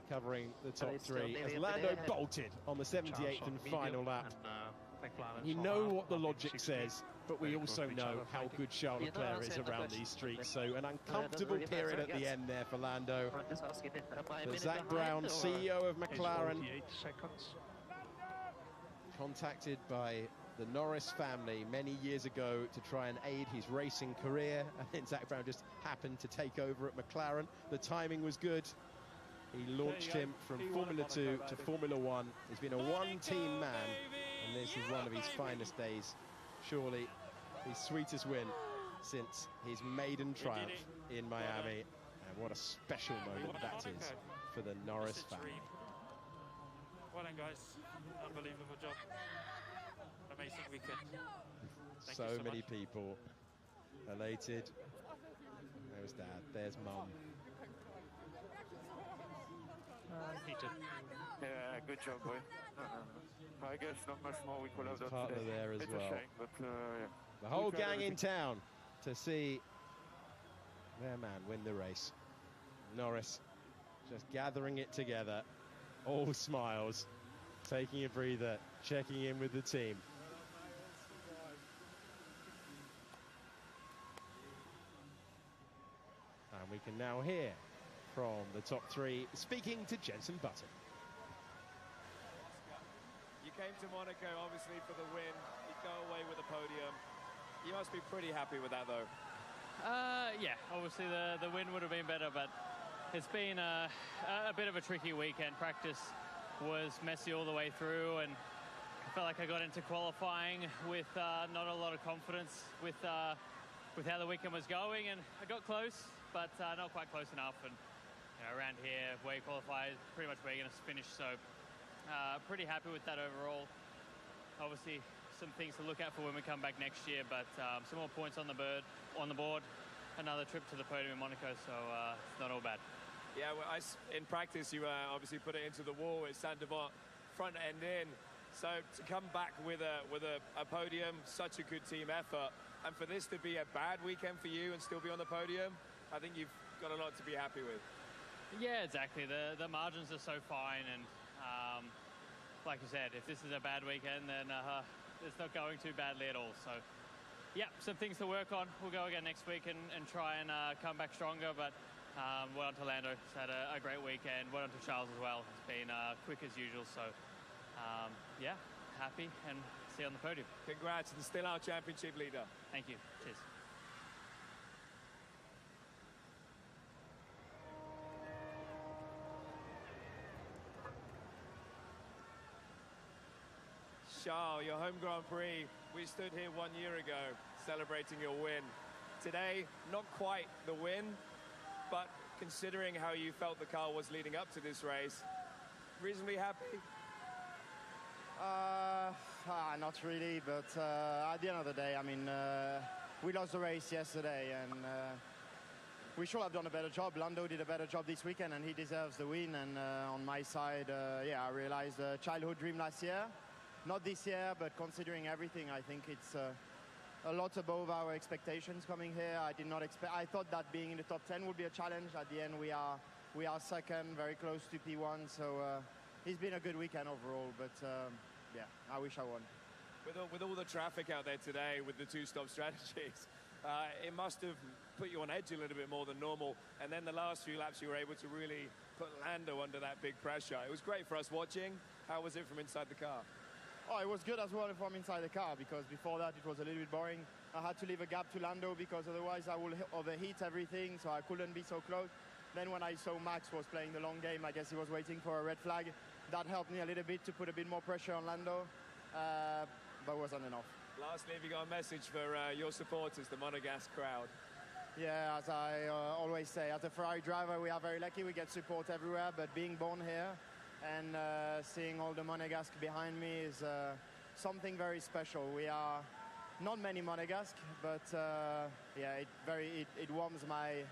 covering the top three as Lando bolted on the 78th and final lap. We know what the logic says, but we also know how good Charles Leclerc is around these streets. So an uncomfortable period at the end there for Lando. But Zach Brown, CEO of McLaren, contacted by the Norris family many years ago to try and aid his racing career, and then Zach Brown just happened to take over at McLaren. The timing was good. He launched him from Formula 2 to Formula 1. He's been a one-team man, and this is one of his finest days. Surely his sweetest win since his maiden triumph in Miami. And what a special moment that is for the Norris family. Well done, guys. Unbelievable job. Amazing weekend. Thank you so many much. people elated. There's Dad, there's Mum. Peter. Yeah, good job, boy. I guess not much more we could have done Partner today. there as it's well. A shame, but yeah. The whole We tried gang in everything. town to see their man win the race. Norris just gathering it together, all smiles, taking a breather, checking in with the team. And we can now hear from the top three, speaking to Jenson Button. You came to Monaco, obviously, for the win. You go away with a podium. You must be pretty happy with that, though. Yeah, obviously the win would have been better, but it's been a bit of a tricky weekend. Practice was messy all the way through, and I felt like I got into qualifying with not a lot of confidence with how the weekend was going, and I got close, but not quite close enough. And around here, where you qualify is pretty much where you're going to finish, so pretty happy with that overall. Obviously, some things to look at for when we come back next year, but some more points on the board, another trip to the podium in Monaco, so it's not all bad. Yeah, well, in practice, you obviously put it into the wall with Saint-Devant front end in. So to come back with a podium, such a good team effort, and for this to be a bad weekend for you and still be on the podium, I think you've got a lot to be happy with. Yeah, exactly. The margins are so fine, and like you said, if this is a bad weekend, then it's not going too badly at all. So, yeah, some things to work on. We'll go again next week and try and come back stronger. But well done to Lando. He's had a great weekend. Well done to Charles as well. It's been quick as usual. So, yeah, happy and see you on the podium. Congrats, and still our championship leader. Thank you. Cheers. Charles, your home Grand Prix, we stood here 1 year ago celebrating your win. Today, not quite the win, but considering how you felt the car was leading up to this race, reasonably happy? Not really, but at the end of the day, I mean, we lost the race yesterday, and we should have done a better job. Lando did a better job this weekend, and he deserves the win. And on my side, yeah, I realized a childhood dream last year. Not this year, but considering everything, I think it's a lot above our expectations coming here. I did not expect. I thought that being in the top 10 would be a challenge. At the end, we are second, very close to P1. So it's been a good weekend overall. But yeah, I wish I won. With all the traffic out there today, with the two-stop strategies, it must have put you on edge a little bit more than normal. And then the last few laps, you were able to really put Lando under that big pressure. It was great for us watching. How was it from inside the car? Oh, it was good as well from inside the car, because before that it was a little bit boring. I had to leave a gap to Lando because otherwise I would overheat everything, so I couldn't be so close. Then when I saw Max was playing the long game, I guess he was waiting for a red flag. That helped me a little bit to put a bit more pressure on Lando, but wasn't enough. Lastly, have you got a message for your supporters, the Monegasque crowd? Yeah, as I always say, as a Ferrari driver, we are very lucky. We get support everywhere, but being born here and seeing all the Monegasque behind me is something very special. We are not many Monegasque, but yeah, it warms my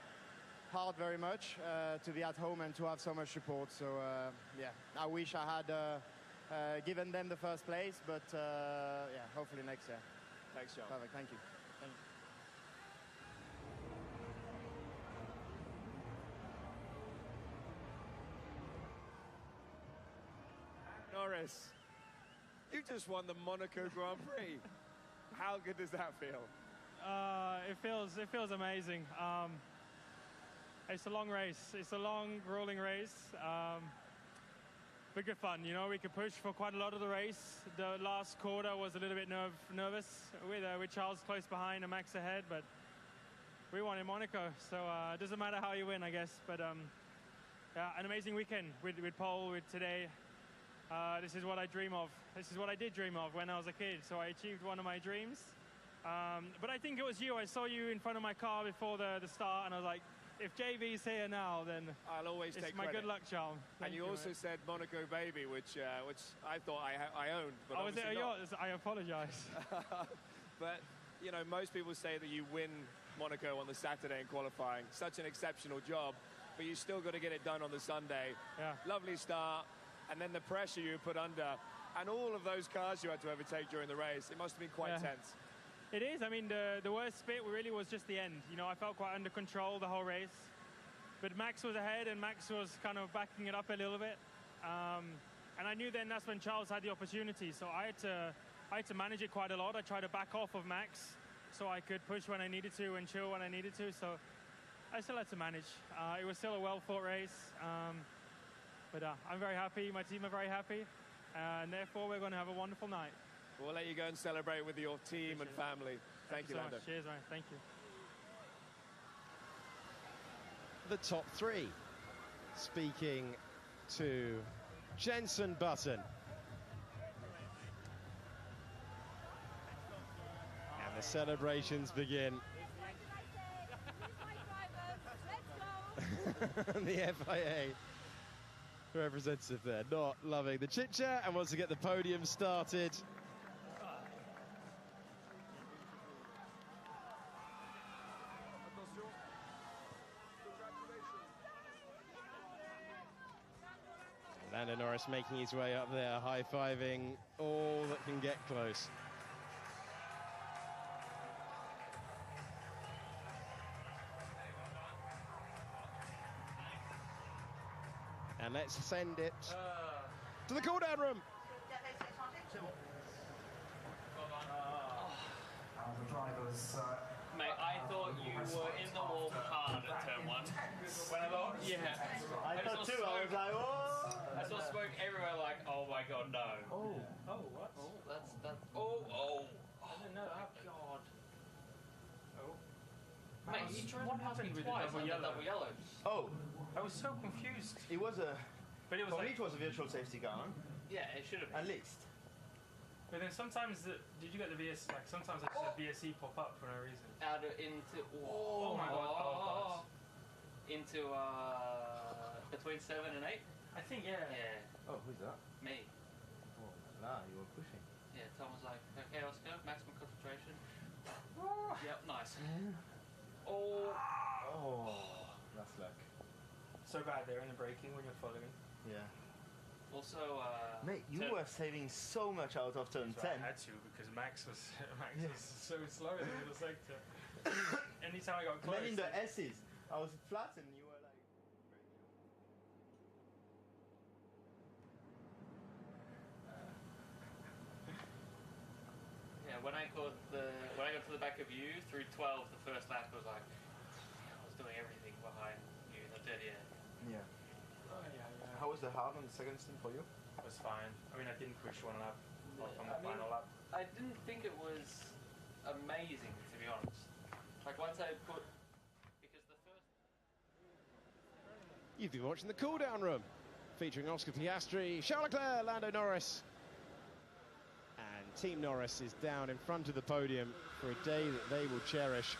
heart very much to be at home and to have so much support. So yeah, I wish I had given them the first place, but yeah, hopefully next year. Thanks, John. Perfect, thank you. Norris, you just won the Monaco Grand Prix. How good does that feel? It feels amazing. It's a long race. It's a long, grueling race. But good fun. You know, we could push for quite a lot of the race. The last quarter was a little bit nervous with Charles close behind and Max ahead, but we won in Monaco, so it doesn't matter how you win, I guess. But yeah, an amazing weekend with Paul, with today. This is what I dream of. This is what I did dream of when I was a kid. So I achieved one of my dreams. But I think it was you. I saw you in front of my car before the start, and I was like, if JV's here now, then I'll always take it's my credit. good luck charm. And you also said Monaco Baby, which I thought I owned. But oh, was it not. yours? I apologize. But, you know, most people say that you win Monaco on the Saturday in qualifying. Such an exceptional job. But you still got to get it done on the Sunday. Yeah. Lovely start. And then the pressure you put under. And all of those cars you had to overtake during the race. It must have been quite tense. It is. I mean, the worst bit really was just the end. You know, I felt quite under control the whole race. But Max was ahead, and Max was kind of backing it up a little bit. And I knew then that's when Charles had the opportunity. So I had to manage it quite a lot. I tried to back off of Max so I could push when I needed to and chill when I needed to. So I still had to manage. It was still a well-fought race. But I'm very happy. My team are very happy. And therefore, we're going to have a wonderful night. We'll let you go and celebrate with your team and family. Thank you, so Lando. much. Cheers, man. Thank you. The top three. Speaking to Jenson Button. And the celebrations begin. The FIA representative there not loving the chit-chat and wants to get the podium started. Lando Norris making his way up there, high-fiving all that can get close. And let's send it to the cool-down room. The drivers. Mate, I thought you were in the warm hard at turn one. When I thought, yeah. I thought too. I was like, oh. I saw smoke everywhere. Like, oh my god, no. Oh, what? Oh, that's. Oh. I didn't know. Oh god. Oh. Mate, he tried to pass me twice on the double yellow. Oh. I was so confused. It was a. But it was for like, me, it was a virtual safety car. Huh? Yeah, it should have been. At least. But then sometimes, did you get the VS? Like sometimes I just had VSE pop up for no reason. Out of, into. Oh my god. Oh god. Into between 7 and 8. I think yeah. Oh, who's that? Me. Oh, nah, you were pushing. Yeah, Tom was like, okay, let's go, maximum concentration. Yep, nice. Oh, that's luck. So bad there in the braking when you're following. Yeah. Also, mate, you were saving so much out of turn 10. I had to because Max was so slow in the middle sector. Anytime I got close. And then in the S's, I was flat and you were like. Yeah, when I got to the back of you through 12, the first lap was like, I was doing everything behind you in the dead end. Yeah. Yeah. How was the hard on the second stint for you? It was fine. I mean, I didn't push one lap on the final lap. I didn't think it was amazing, to be honest. Like once I put, because the first. You've been watching the cool-down room, featuring Oscar Piastri, Charles Leclerc, Lando Norris. And Team Norris is down in front of the podium for a day that they will cherish.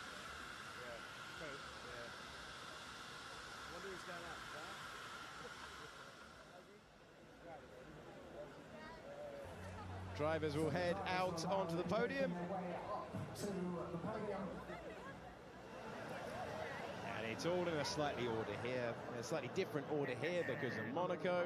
drivers will head out onto the podium. And it's all in a slightly different order here because of Monaco.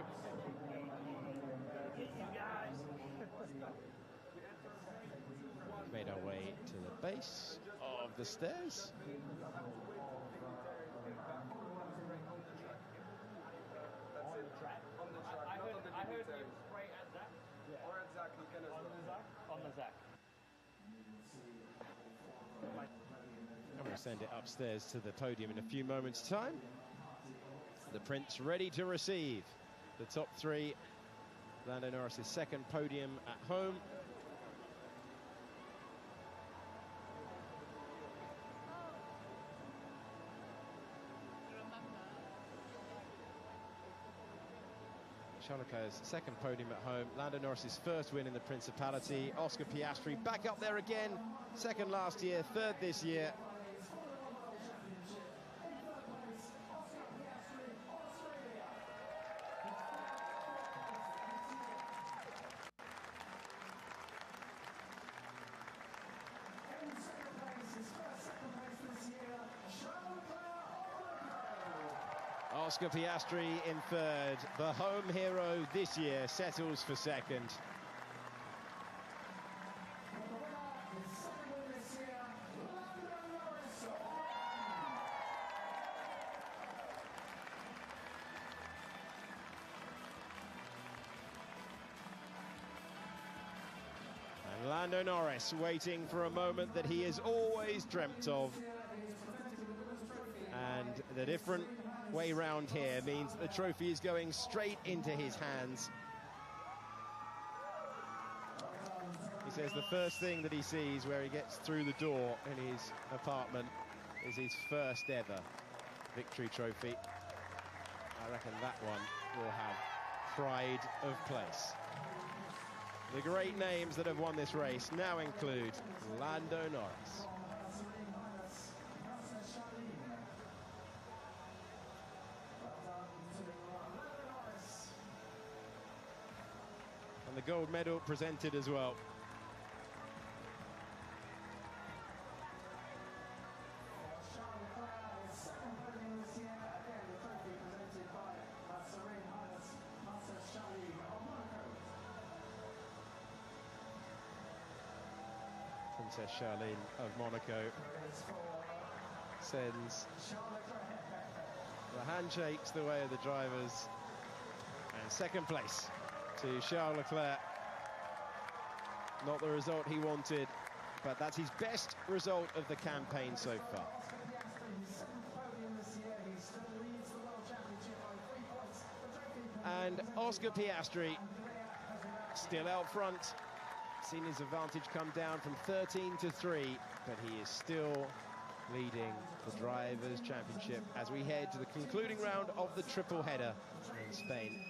Made our way to the base of the stairs. And we'll send it upstairs to the podium in a few moments' time. The Prince ready to receive the top three. Lando Norris' second podium at home. Charles Leclerc's second podium at home. Lando Norris' first win in the Principality. Oscar Piastri back up there again. Second last year, third this year. Oscar Piastri in third. The home hero this year settles for second. And Lando Norris waiting for a moment that he has always dreamt of. And the different way round here means the trophy is going straight into his hands. He says the first thing that he sees where he gets through the door in his apartment is his first ever victory trophy. I reckon that one will have pride of place. The great names that have won this race now include Lando Norris. And the gold medal presented as well. Princess Charlene of Monaco sends the handshakes the way of the drivers, and second place to Charles Leclerc. Not the result he wanted, but that's his best result of the campaign so far. And Oscar Piastri still out front. Seen his advantage come down from 13 to 3, but he is still leading the Drivers' Championship as we head to the concluding round of the triple header in Spain.